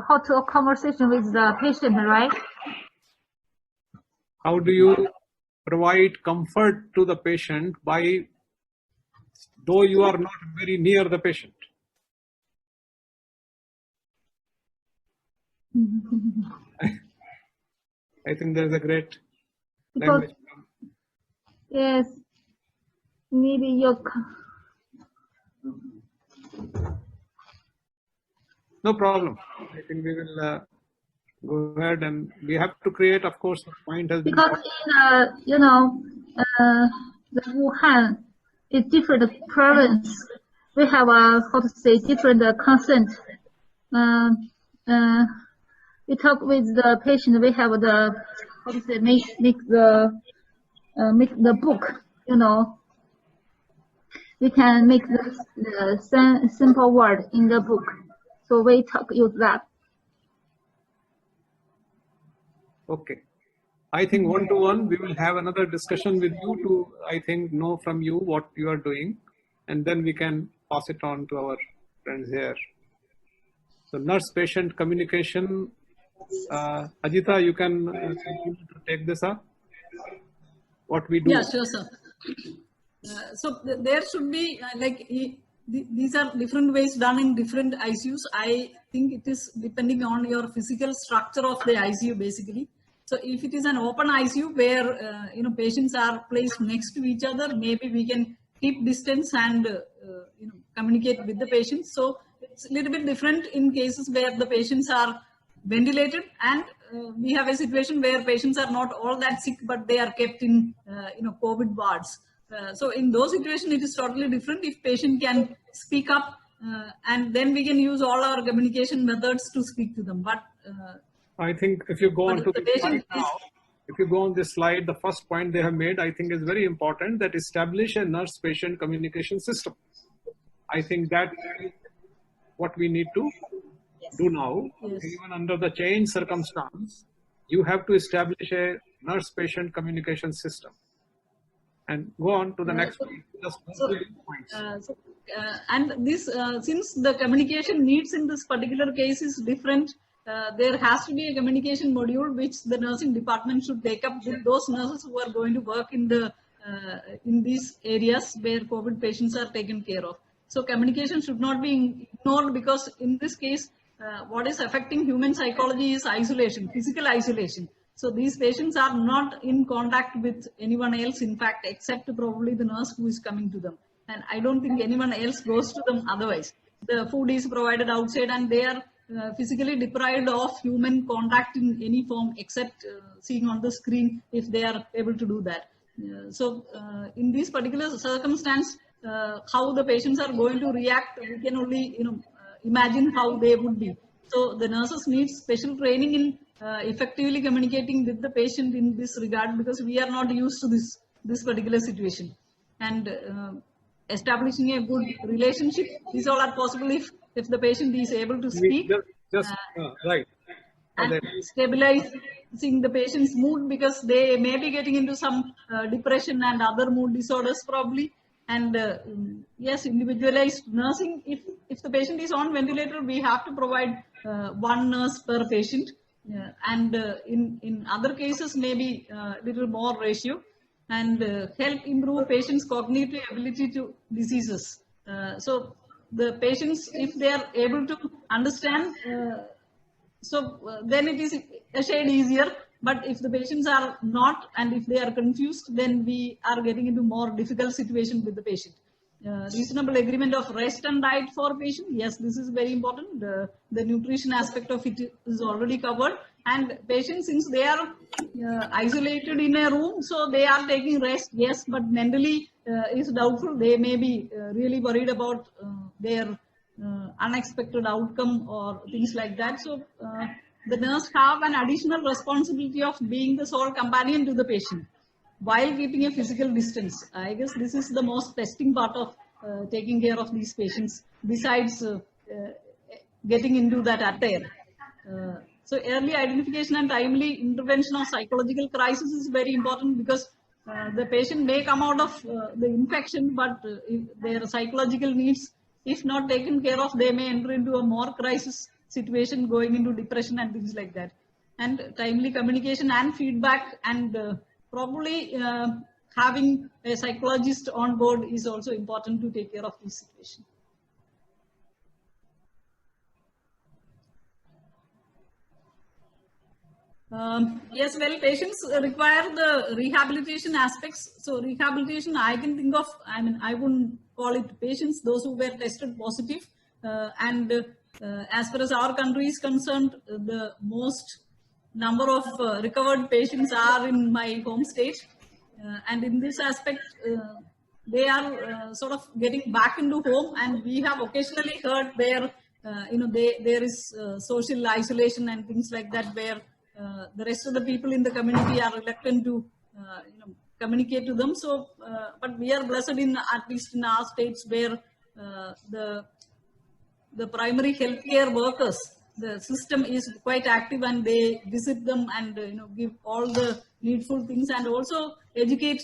How to conversation with the patient, right? How do you provide comfort to the patient by, though you are not very near the patient? I think there's a great language. Yes, maybe your. No problem. I think we will go ahead, and we have to create, of course, the point has been. Because in the Wuhan is different province. We have how to say different consent. We talk with the patient. We have the how to say make the book. We can make the simple word in the book. So we use that. Okay. I think one-to-one, we will have another discussion with you to, I think, know from you what you are doing, and then we can pass it on to our friends here. So nurse-patient communication, Ajita, you can continue to take this up, what we do. Yeah, sure, sir. So there should be these are different ways done in different ICUs. I think it is depending on your physical structure of the ICU basically. So if it is an open ICU where patients are placed next to each other, maybe we can keep distance and communicate with the patients. So it's a little bit different in cases where the patients are ventilated and we have a situation where patients are not all that sick, but they are kept in COVID wards. So in those situations, it is totally different. If patient can speak up, and then we can use all our communication methods to speak to them. But I think if you go on to the slide now, if you go on this slide, the first point they have made, I think is very important, that establish a nurse-patient communication system. I think that is what we need to do now. Yes. Even under the changed circumstance, you have to establish a nurse-patient communication system. and go on to the next So, page. Just so, points. and this, since the communication needs in this particular case is different, there has to be a communication module which the nursing department should take up with those nurses who are going to work in the in these areas where COVID patients are taken care of. So communication should not be ignored, because in this case, what is affecting human psychology is isolation, physical isolation. So these patients are not in contact with anyone else, in fact, except probably the nurse who is coming to them. And I don't think anyone else goes to them otherwise. The food is provided outside, and they are physically deprived of human contact in any form except seeing on the screen, if they are able to do that. So in this particular circumstance, how the patients are going to react, we can only imagine how they would be. So the nurses need special training in effectively communicating with the patient in this regard, because we are not used to this particular situation. And establishing a good relationship, these all are possible if the patient is able to speak. Right. And stabilizing the patient's mood, because they may be getting into some depression and other mood disorders probably. And yes, individualized nursing. If the patient is on ventilator, we have to provide one nurse per patient. And in other cases, maybe little more ratio, and help improve patients' cognitive ability to diseases. So the patients, if they are able to understand, then it is a shade easier. But if the patients are not, and if they are confused, then we are getting into more difficult situation with the patient. Reasonable agreement of rest and diet for patient. Yes, this is very important. The nutrition aspect of it is already covered. And patients, since they are isolated in a room, so they are taking rest, yes, but mentally is doubtful. They may be really worried about their unexpected outcome or things like that. So the nurse have an additional responsibility of being the sole companion to the patient while keeping a physical distance. I guess this is the most testing part of taking care of these patients, besides getting into that attire. So early identification and timely intervention of psychological crisis is very important, because the patient may come out of the infection, but their psychological needs, if not taken care of, they may enter into a more crisis situation, going into depression and things like that. And timely communication and feedback, and probably having a psychologist on board is also important to take care of this situation. Yes, well, patients require the rehabilitation aspects. So rehabilitation, I can think of, I wouldn't call it patients, those who were tested positive. As far as our country is concerned, the most number of recovered patients are in my home state. And in this aspect, they are sort of getting back into home, and we have occasionally heard where, there is social isolation and things like that, where the rest of the people in the community are reluctant to, communicate to them. So, but we are blessed in, at least in our states, where the primary healthcare workers, the system is quite active, and they visit them and give all the needful things, and also educate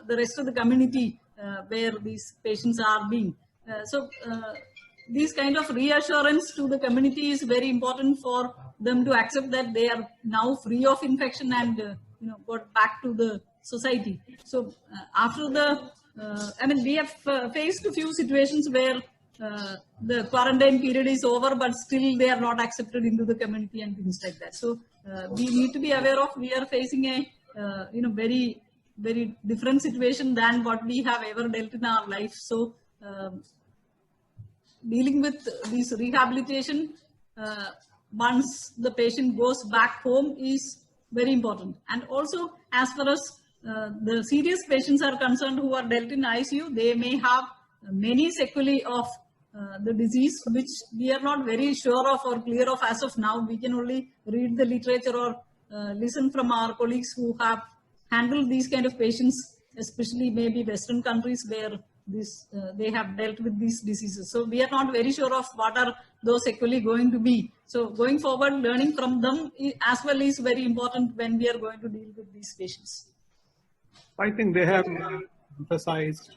the rest of the community where these patients are being. These kind of reassurance to the community is very important for them to accept that they are now free of infection and got back to the society. So after the, we have faced a few situations where the quarantine period is over, but still they are not accepted into the community and things like that. So we need to be aware of, we are facing a very, very different situation than what we have ever dealt in our life. So dealing with this rehabilitation once the patient goes back home is very important. And also, as far as the serious patients are concerned who are dealt in ICU, they may have many sequelae of the disease, which we are not very sure of or clear of as of now. We can only read the literature or listen from our colleagues who have handled these kind of patients, especially maybe Western countries where they have dealt with these diseases. So we are not very sure of what are those sequelae going to be. So going forward, learning from them as well is very important when we are going to deal with these patients. I think they have emphasized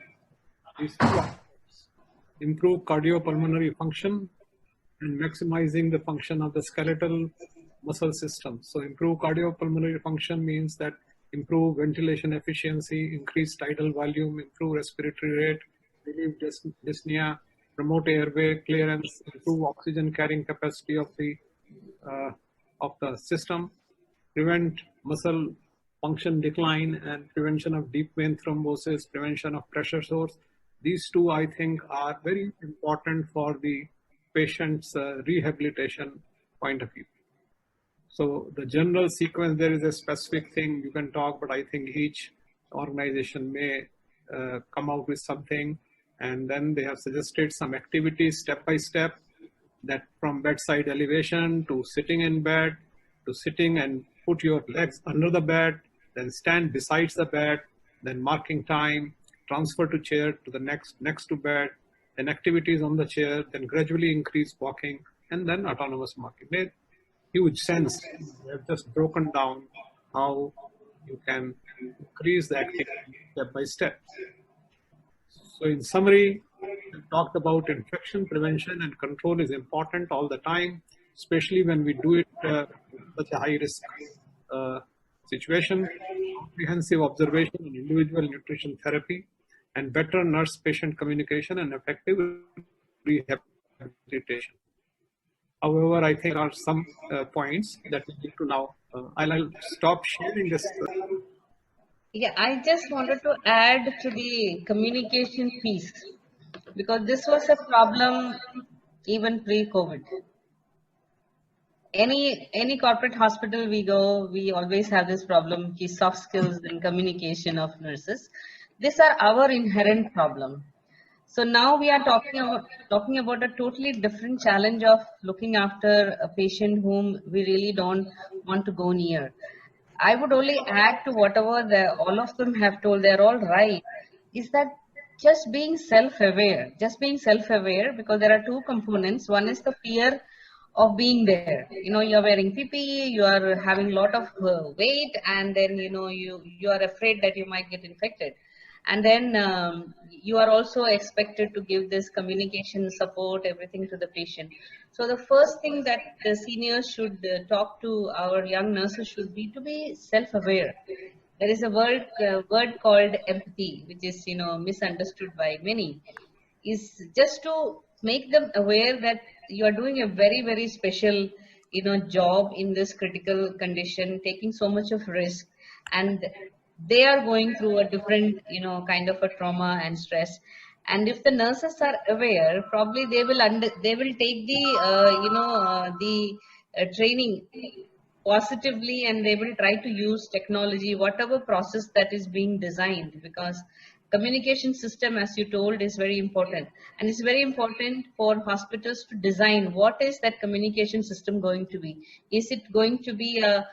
these two aspects: improve cardiopulmonary function and maximizing the function of the skeletal muscle system. So improve cardiopulmonary function means that improve ventilation efficiency, increase tidal volume, improve respiratory rate, relieve dyspnea, promote airway clearance, improve oxygen carrying capacity of the system, prevent muscle function decline, and prevention of deep vein thrombosis, prevention of pressure sores. These two, I think, are very important for the patient's rehabilitation point of view. So the general sequence, there is a specific thing you can talk, but I think each organization may come out with something, and then they have suggested some activities step by step, that from bedside elevation to sitting in bed, to sitting and put your legs under the bed, then stand besides the bed, then marking time, transfer to chair to the next to bed, then activities on the chair, then gradually increase walking, and then autonomous marking. Made huge sense. They have just broken down how you can increase the activity step by step. So in summary, we talked about infection prevention and control is important all the time, especially when we do it in such a high risk situation. Comprehensive observation and individual nutrition therapy, and better nurse-patient communication and effective rehabilitation. However, I think there are some points that we need to now, I'll stop sharing this. Yeah, I just wanted to add to the communication piece, because this was a problem even pre-COVID. Any corporate hospital we go, we always have this problem, ki soft skills and communication of nurses. These are our inherent problem. So now we are talking about a totally different challenge of looking after a patient whom we really don't want to go near. I would only add to whatever all of them have told, they're all right, is that just being self-aware, because there are two components. One is the fear of being there. You're wearing PPE, you are having a lot of weight, and then, you are afraid that you might get infected. And then you are also expected to give this communication support, everything to the patient. So the first thing that the seniors should talk to our young nurses should be to be self-aware. There is a word called empathy, which is, misunderstood by many, is just to make them aware that you are doing a very, very special, job in this critical condition, taking so much of risk, and they are going through a different, kind of a trauma and stress. And if the nurses are aware, probably they will take the training positively, and they will try to use technology, whatever process that is being designed, because communication system, as you told, is very important. And it's very important for hospitals to design what is that communication system going to be. Is it going to be a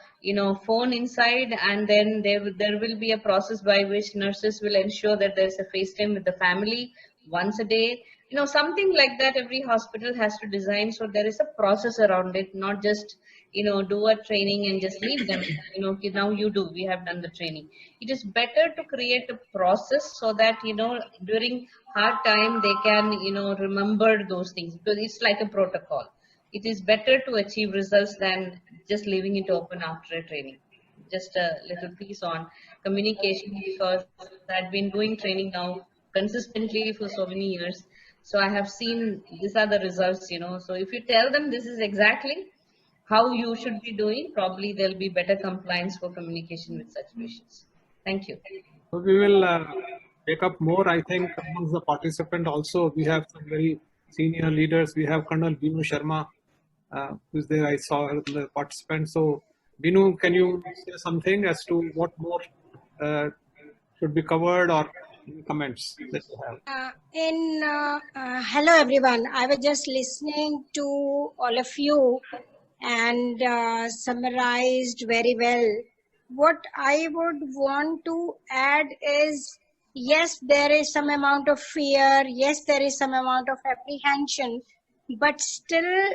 phone inside, and then there will be a process by which nurses will ensure that there's a FaceTime with the family once a day, something like that. Every hospital has to design, so there is a process around it, not just do a training and just leave them. Now we have done the training. It is better to create a process so that during hard time they can remember those things, because it's like a protocol. It is better to achieve results than just leaving it open after a training. Just a little piece on communication, because I've been doing training now consistently for so many years. So I have seen these are the results, So if you tell them this is exactly how you should be doing, probably there'll be better compliance for communication with such patients. Thank you. So we will take up more, I think, amongst the participants also. We have some very senior leaders. We have Colonel Binu Sharma, who's there. I saw her in the participants. So Binu, can you say something as to what more should be covered, or comments that you have? Hello everyone. I was just listening to all of you and summarized very well. What I would want to add is, yes, there is some amount of fear. Yes, there is some amount of apprehension, but still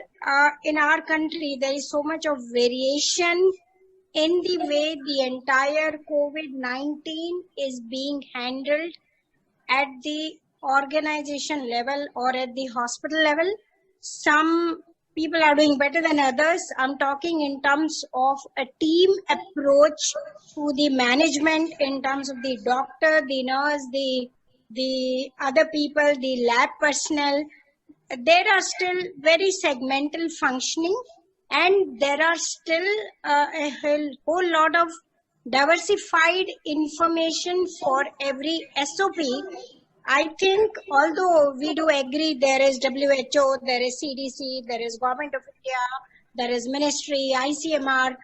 in our country, there is so much of variation in the way the entire COVID-19 is being handled. at the organization level or at the hospital level. Some people are doing better than others. I'm talking in terms of a team approach to the management, in terms of the doctor, the nurse, the other people, the lab personnel. There are still very segmental functioning, and there are still a whole lot of diversified information for every SOP. I think although we do agree there is WHO, there is CDC, there is Government of India, there is Ministry, ICMR,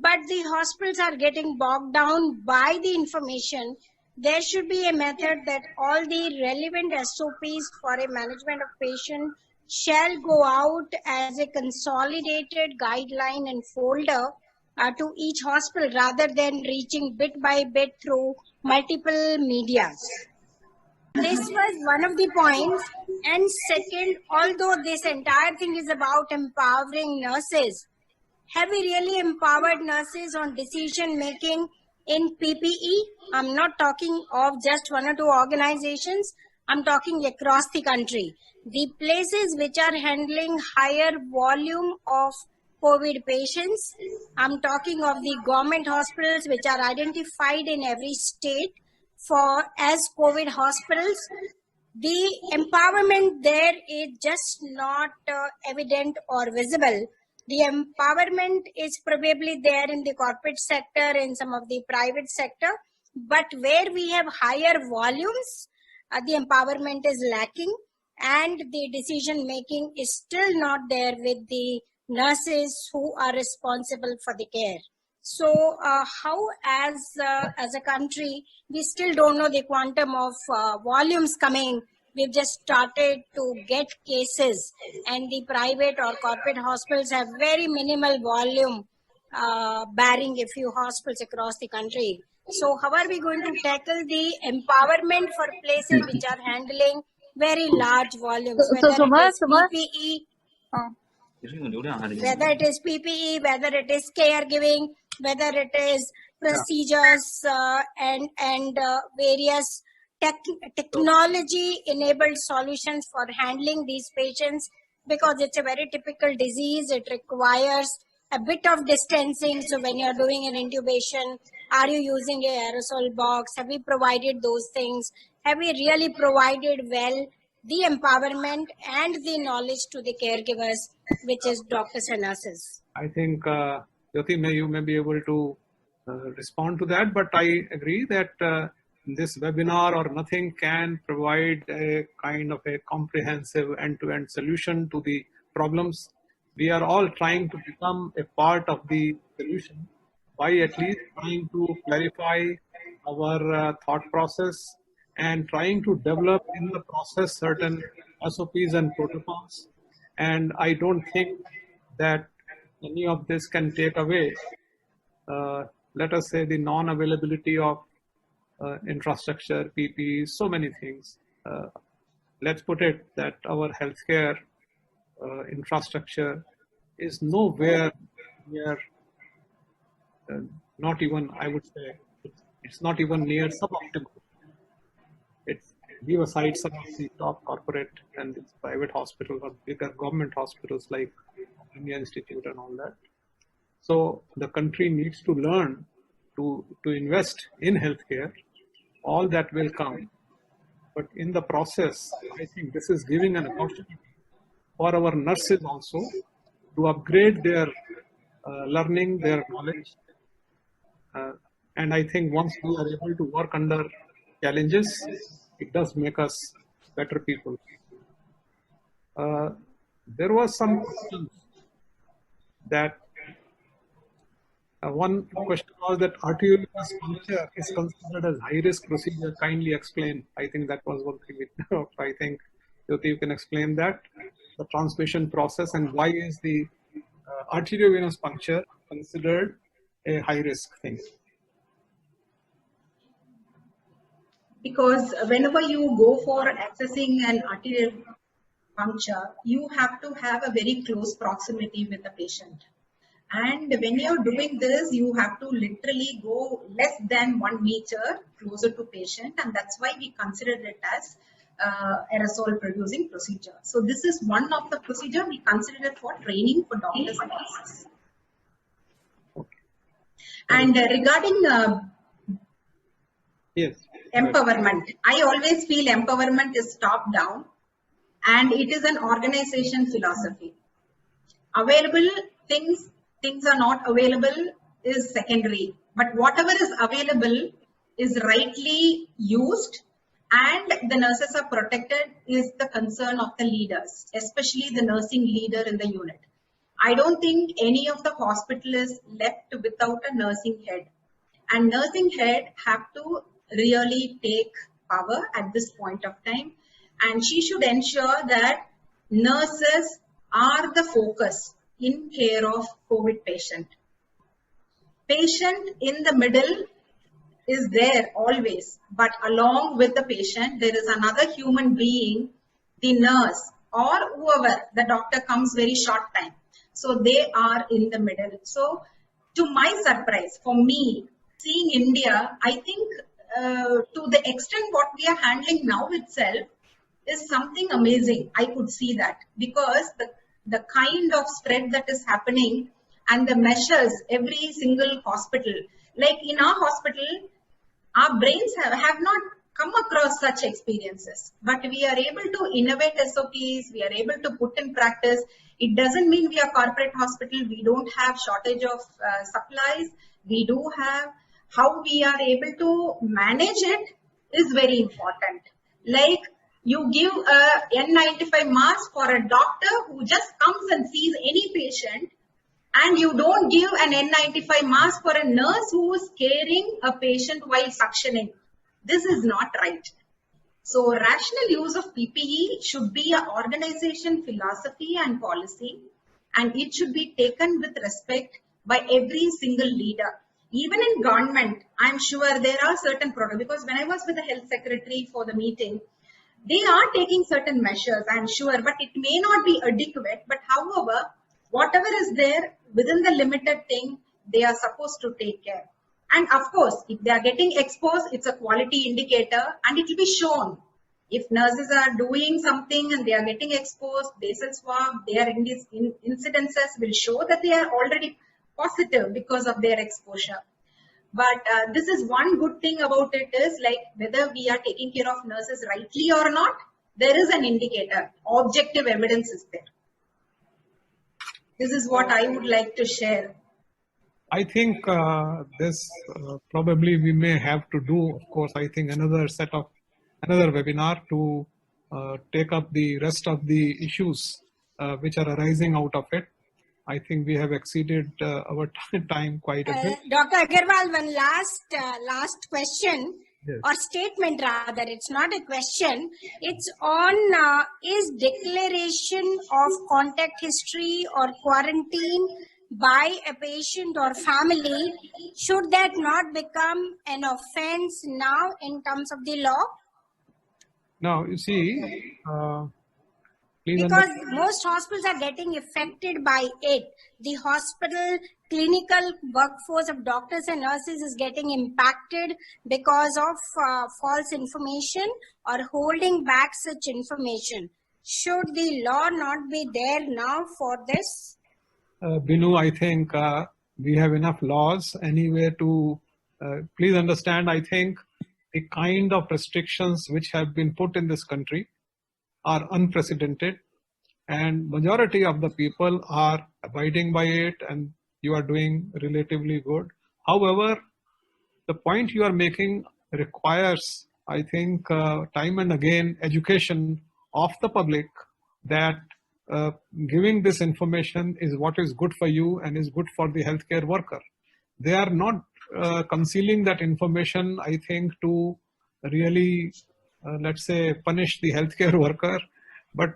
but the hospitals are getting bogged down by the information. There should be a method that all the relevant SOPs for a management of patient shall go out as a consolidated guideline and folder to each hospital, rather than reaching bit by bit through multiple medias. This was one of the points. And second, although this entire thing is about empowering nurses, have we really empowered nurses on decision making in PPE? I'm not talking of just one or two organizations. I'm talking across the country. The places which are handling higher volume of COVID patients, I'm talking of the government hospitals which are identified in every state as COVID hospitals. The empowerment there is just not evident or visible. The empowerment is probably there in the corporate sector, in some of the private sector, but where we have higher volumes, the empowerment is lacking, and the decision making is still not there with the nurses who are responsible for the care. So how as a country, we still don't know the quantum of volumes coming. We've just started to get cases, and the private or corporate hospitals have very minimal volume, barring a few hospitals across the country. So how are we going to tackle the empowerment for places which are handling very large volumes, whether it is PPE, whether it is caregiving, whether it is procedures and various technology-enabled solutions for handling these patients, because it's a very typical disease. It requires a bit of distancing. So when you're doing an intubation, are you using an aerosol box? Have we provided those things? Have we really provided well the empowerment and the knowledge to the caregivers, which is doctors and nurses? I think, Jyoti, you may be able to respond to that, but I agree that this webinar or nothing can provide a kind of a comprehensive end-to-end solution to the problems. We are all trying to become a part of the solution by at least trying to clarify our thought process and trying to develop in the process certain SOPs and protocols. And I don't think that any of this can take away, let us say, the non-availability of infrastructure, PPE, so many things. Let's put it that our healthcare infrastructure is nowhere near, not even, I would say, it's not even near suboptimal. It's leave aside some of the top corporate and private hospitals or bigger government hospitals like India Institute and all that. So the country needs to learn to invest in healthcare. All that will come. But in the process, I think this is giving an opportunity for our nurses also to upgrade their learning, their knowledge. And I think once we are able to work under challenges, it does make us better people. There was some questions that one question was that arteriovenous puncture is considered as high-risk procedure. Kindly explain. I think that was one thing. I think, Jyoti, you can explain that, the transmission process, and why is the arteriovenous puncture considered a high-risk thing? Because whenever you go for accessing an arterial puncture, you have to have a very close proximity with the patient. And when you're doing this, you have to literally go less than 1 meter closer to patient, and that's why we consider it as aerosol producing procedure. So this is one of the procedure we consider it for training for doctors and nurses. And regarding Yes. empowerment, I always feel empowerment is top down, and it is an organization philosophy. Available things are not available is secondary, but whatever is available is rightly used and the nurses are protected is the concern of the leaders, especially the nursing leader in the unit. I don't think any of the hospital is left without a nursing head, and nursing head have to really take power at this point of time, and she should ensure that nurses are the focus in care of COVID patient. Patient in the middle is there always, but along with the patient, there is another human being, the nurse or whoever, the doctor comes very short time. So they are in the middle. So to my surprise, for me, seeing India, I think to the extent what we are handling now itself is something amazing. I could see that because the kind of spread that is happening and the measures every single hospital, like in our hospital, our brains have not come across such experiences, but we are able to innovate SOPs, we are able to put in practice. It doesn't mean we are corporate hospital, we don't have shortage of supplies, we do have. How we are able to manage it is very important. Like you give a N95 mask for a doctor who just comes and sees any patient, and you don't give an N95 mask for a nurse who is caring a patient while suctioning. This is not right. So rational use of PPE should be an organization philosophy and policy, and it should be taken with respect by every single leader. Even in government, I'm sure there are certain products, because when I was with the health secretary for the meeting, they are taking certain measures, I'm sure, but it may not be adequate. But however, whatever is there within the limited thing, they are supposed to take care. And of course, if they are getting exposed, it's a quality indicator and it will be shown. If nurses are doing something and they are getting exposed, basal swab, they are in these incidences will show that they are already positive because of their exposure. But this is one good thing about it is, like, whether we are taking care of nurses rightly or not, there is an indicator. Objective evidence is there. This is what I would like to share. I think this probably we may have to do, of course, I think another webinar to take up the rest of the issues which are arising out of it. I think we have exceeded our time quite a bit. Dr. Agarwal, one last question. Yes. Or statement rather, it's not a question. It's on is declaration of contact history or quarantine by a patient or family, should that not become an offense now in terms of the law? Now, you see, because most hospitals are getting affected by it. The hospital clinical workforce of doctors and nurses is getting impacted because of false information or holding back such information. Should the law not be there now for this? Binu, I think we have enough laws anyway to, please understand, I think the kind of restrictions which have been put in this country are unprecedented, and majority of the people are abiding by it, and you are doing relatively good. However, the point you are making requires, I think, time and again, education of the public that giving this information is what is good for you and is good for the healthcare worker. They are not concealing that information, I think, to really, let's say, punish the healthcare worker, but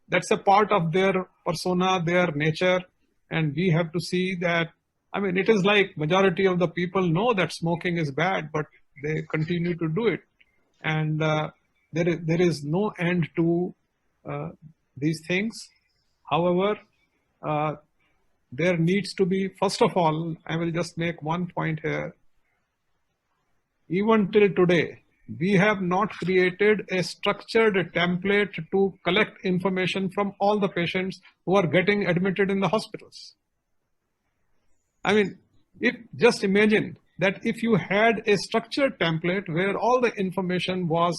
that's a part of their persona, their nature, and we have to see that. I mean, it is like majority of the people know that smoking is bad, but they continue to do it, and there is no end to these things. However, there needs to be, first of all, I will just make one point here. Even till today, we have not created a structured template to collect information from all the patients who are getting admitted in the hospitals. I mean, just imagine that if you had a structured template where all the information was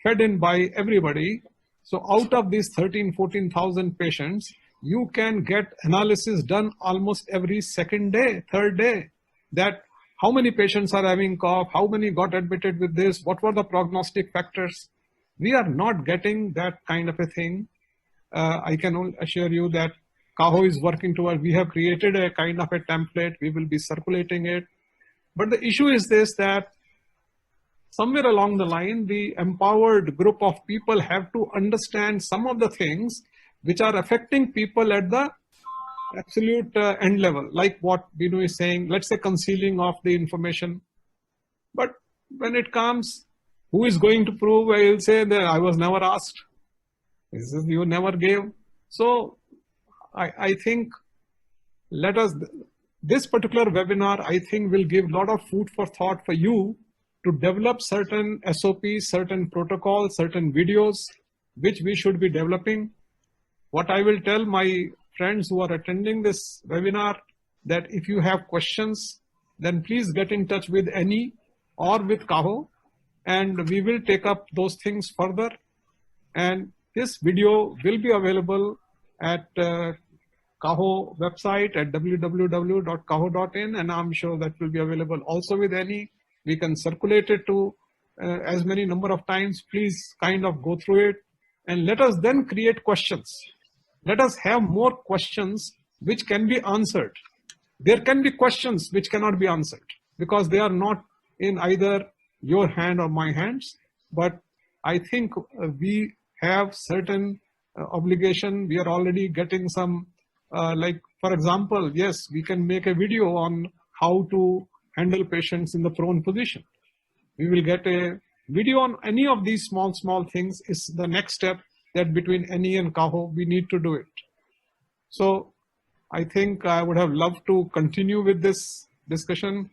fed in by everybody, so out of these 14,000 patients, you can get analysis done almost every second day, third day, that how many patients are having cough, how many got admitted with this, what were the prognostic factors. We are not getting that kind of a thing. I can only assure you that CAHO is working towards, we have created a kind of a template, we will be circulating it. But the issue is this, that somewhere along the line, the empowered group of people have to understand some of the things which are affecting people at the absolute end level, like what Binu is saying, let's say concealing of the information. But when it comes, who is going to prove? I will say that I was never asked. This is, you never gave. So I think this particular webinar, I think, will give a lot of food for thought for you to develop certain SOPs, certain protocols, certain videos, which we should be developing. What I will tell my friends who are attending this webinar, that if you have questions, then please get in touch with Annie or with CAHO, and we will take up those things further. And this video will be available at CAHO website at www.caho.in, and I'm sure that will be available also with Annie. We can circulate it to as many number of times. Please kind of go through it and let us then create questions. Let us have more questions which can be answered. There can be questions which cannot be answered because they are not in either your hand or my hands. But I think we have certain obligation. We are already getting some, like for example, yes, we can make a video on how to handle patients in the prone position. We will get a video on any of these small things. Is the next step that between Annie and CAHO, we need to do it. So I think I would have loved to continue with this discussion.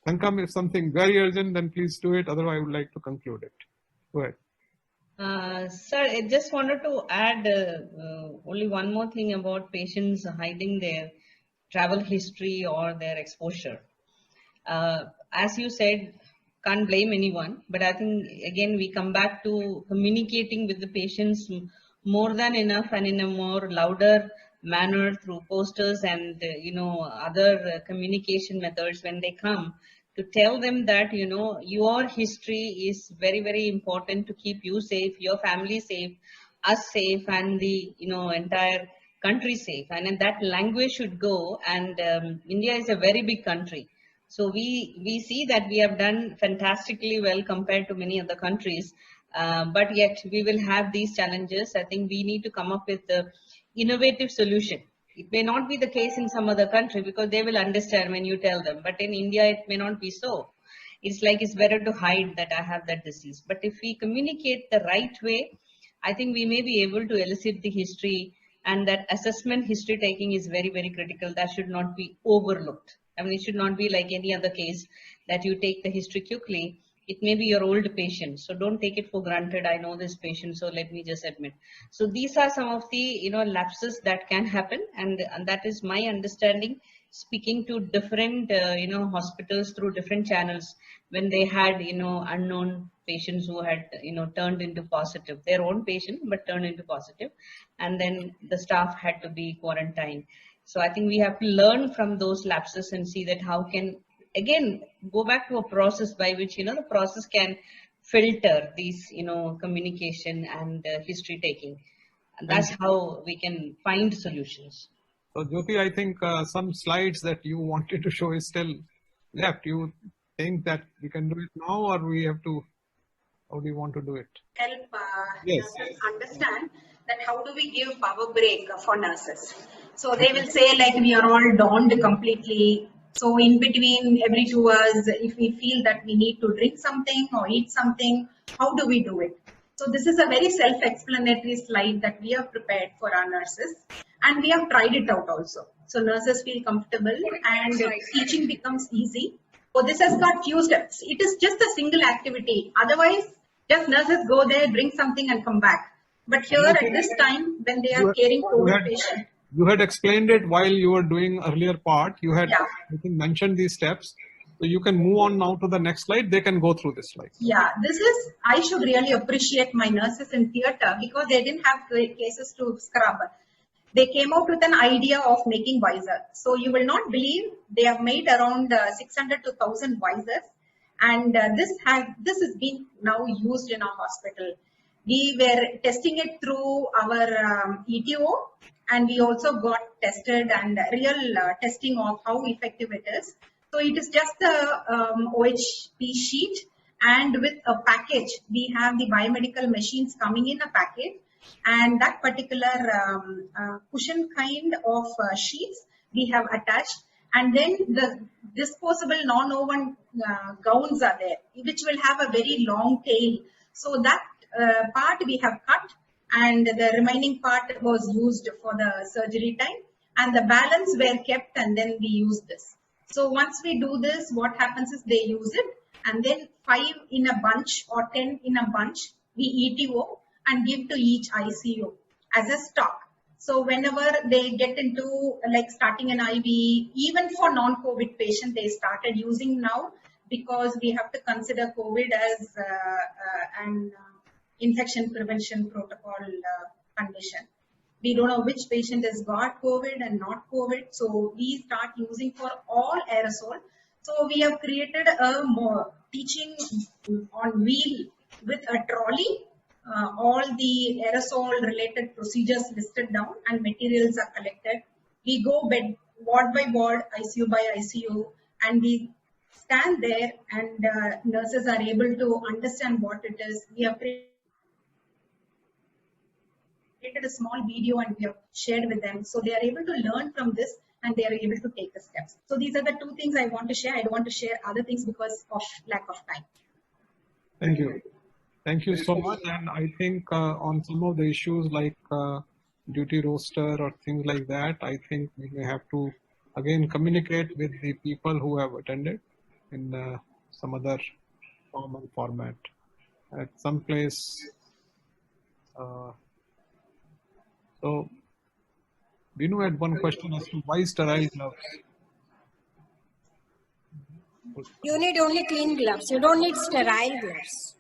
Thankam, if something very urgent, then please do it. Otherwise, I would like to conclude it. Go ahead. Sir, I just wanted to add only one more thing about patients hiding their travel history or their exposure. As you said, can't blame anyone, but I think again we come back to communicating with the patients more than enough and in a more louder manner through posters and other communication methods when they come, to tell them that your history is very, very important to keep you safe, your family safe, us safe, and the entire country safe. And in that language should go. And India is a very big country. So we see that we have done fantastically well compared to many other countries, but yet we will have these challenges. I think we need to come up with an innovative solution. It may not be the case in some other country because they will understand when you tell them, but in India it may not be so. It's like it's better to hide that I have that disease. But if we communicate the right way, I think we may be able to elicit the history, and that assessment history taking is very, very critical. That should not be overlooked. I mean, it should not be like any other case that you take the history quickly. It may be your old patient, so don't take it for granted. I know this patient, so let me just admit. So these are some of the lapses that can happen, and that is my understanding. Speaking to different hospitals through different channels when they had unknown patients who had turned into positive, their own patient but turned into positive, and then the staff had to be quarantined. So I think we have to learn from those lapses and see that how can, again, go back to a process by which, the process can filter these, communication and history taking. And that's how we can find solutions. So Jyoti, I think some slides that you wanted to show is still left. You think that we can do it now, or we have to, how do you want to do it? Help yes. nurses understand that how do we give power break for nurses. So they will say like we are all donned completely. So in between every 2 hours, if we feel that we need to drink something or eat something, how do we do it? So this is a very self-explanatory slide that we have prepared for our nurses, and we have tried it out also. So nurses feel comfortable and teaching becomes easy. So this has got few steps. It is just a single activity. Otherwise, just nurses go there, bring something and come back. But here at this time, when they are caring COVID patient. You had explained it while you were doing earlier part. You had I think, mentioned these steps. So you can move on now to the next slide. They can go through this slide. Yeah, I should really appreciate my nurses in theatre because they didn't have cases to scrub. They came out with an idea of making visor. So you will not believe they have made around 600 to 1,000 visors. And this is being now used in our hospital. We were testing it through our ETO, and we also got tested and real testing of how effective it is. So it is just a OHP sheet, and with a package, we have the biomedical machines coming in a package, and that particular cushion kind of sheets we have attached, and then the disposable non-woven gowns are there, which will have a very long tail. So that part we have cut, and the remaining part was used for the surgery time, and the balance were kept, and then we used this. So once we do this, what happens is they use it, and then 5 in a bunch or 10 in a bunch, we ETO and give to each ICU as a stock. So whenever they get into like starting an IV, even for non-COVID patient, they started using now because we have to consider COVID as an infection prevention protocol condition. We don't know which patient has got COVID and not COVID. So we start using for all aerosol. So we have created a more teaching on wheel with a trolley. All the aerosol related procedures listed down and materials are collected. We go bed ward by ward, ICU by ICU, and we stand there, and nurses are able to understand what it is. We have created a small video and we have shared with them, so they are able to learn from this and they are able to take the steps. So these are the 2 things I want to share. I don't want to share other things because of lack of time. Thank you. Thank you so much. And I think on some of the issues like duty roster or things like that, I think we may have to again communicate with the people who have attended in some other form and format. At some place, so Binu had one question as to why sterile gloves? You need only clean gloves. You don't need sterile gloves.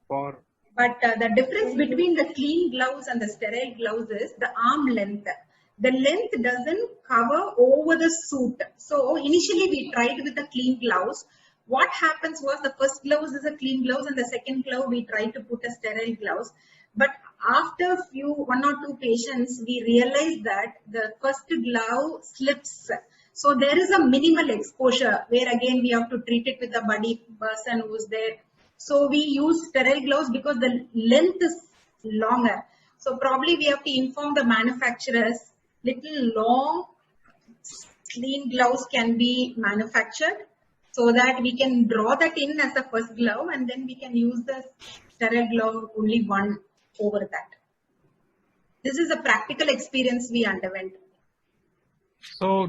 But the difference between the clean gloves and the sterile gloves is the arm length. The length doesn't cover over the suit. So initially we tried with the clean gloves. What happens was the first gloves is a clean gloves and the second glove we tried to put a sterile gloves. But after 1 or 2 patients, we realized that the first glove slips. So there is a minimal exposure where again we have to treat it with a buddy person who is there. So we use sterile gloves because the length is longer. So probably we have to inform the manufacturers little long clean gloves can be manufactured so that we can draw that in as a first glove and then we can use the sterile glove only one over that. This is a practical experience we underwent. So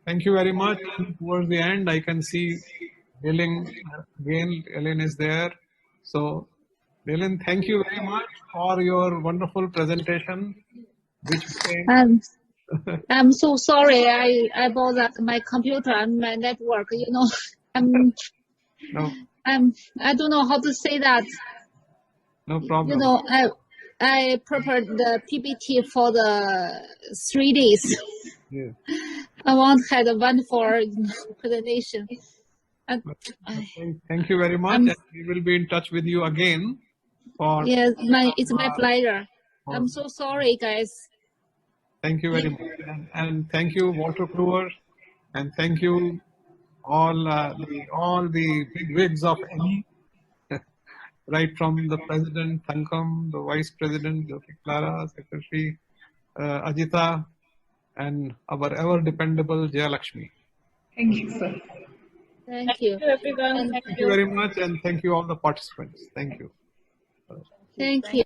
thank you very much. And towards the end, I can see Ellen again. Ellen is there. So Ellen, thank you very much for your wonderful presentation. Which I'm so sorry. I bought that my computer and my network. You know, I don't know how to say that. No problem. You know, I prepared the PPT for the 3 days. Yeah. I want to have a wonderful presentation. Thank you very much. And we will be in touch with you again. Yes, it's my pleasure. I'm so sorry, guys. Thank you very much. And thank you, Walter Kluwer. And thank you all the big wigs of NE. Right from the President, Thankam, the Vice President, Jyoti Clara, Secretary Ajita, and our ever dependable Jaya Lakshmi. Thank you, sir. Thank you. Everyone. Thank you very much, and thank you all the participants. Thank you. Thank you.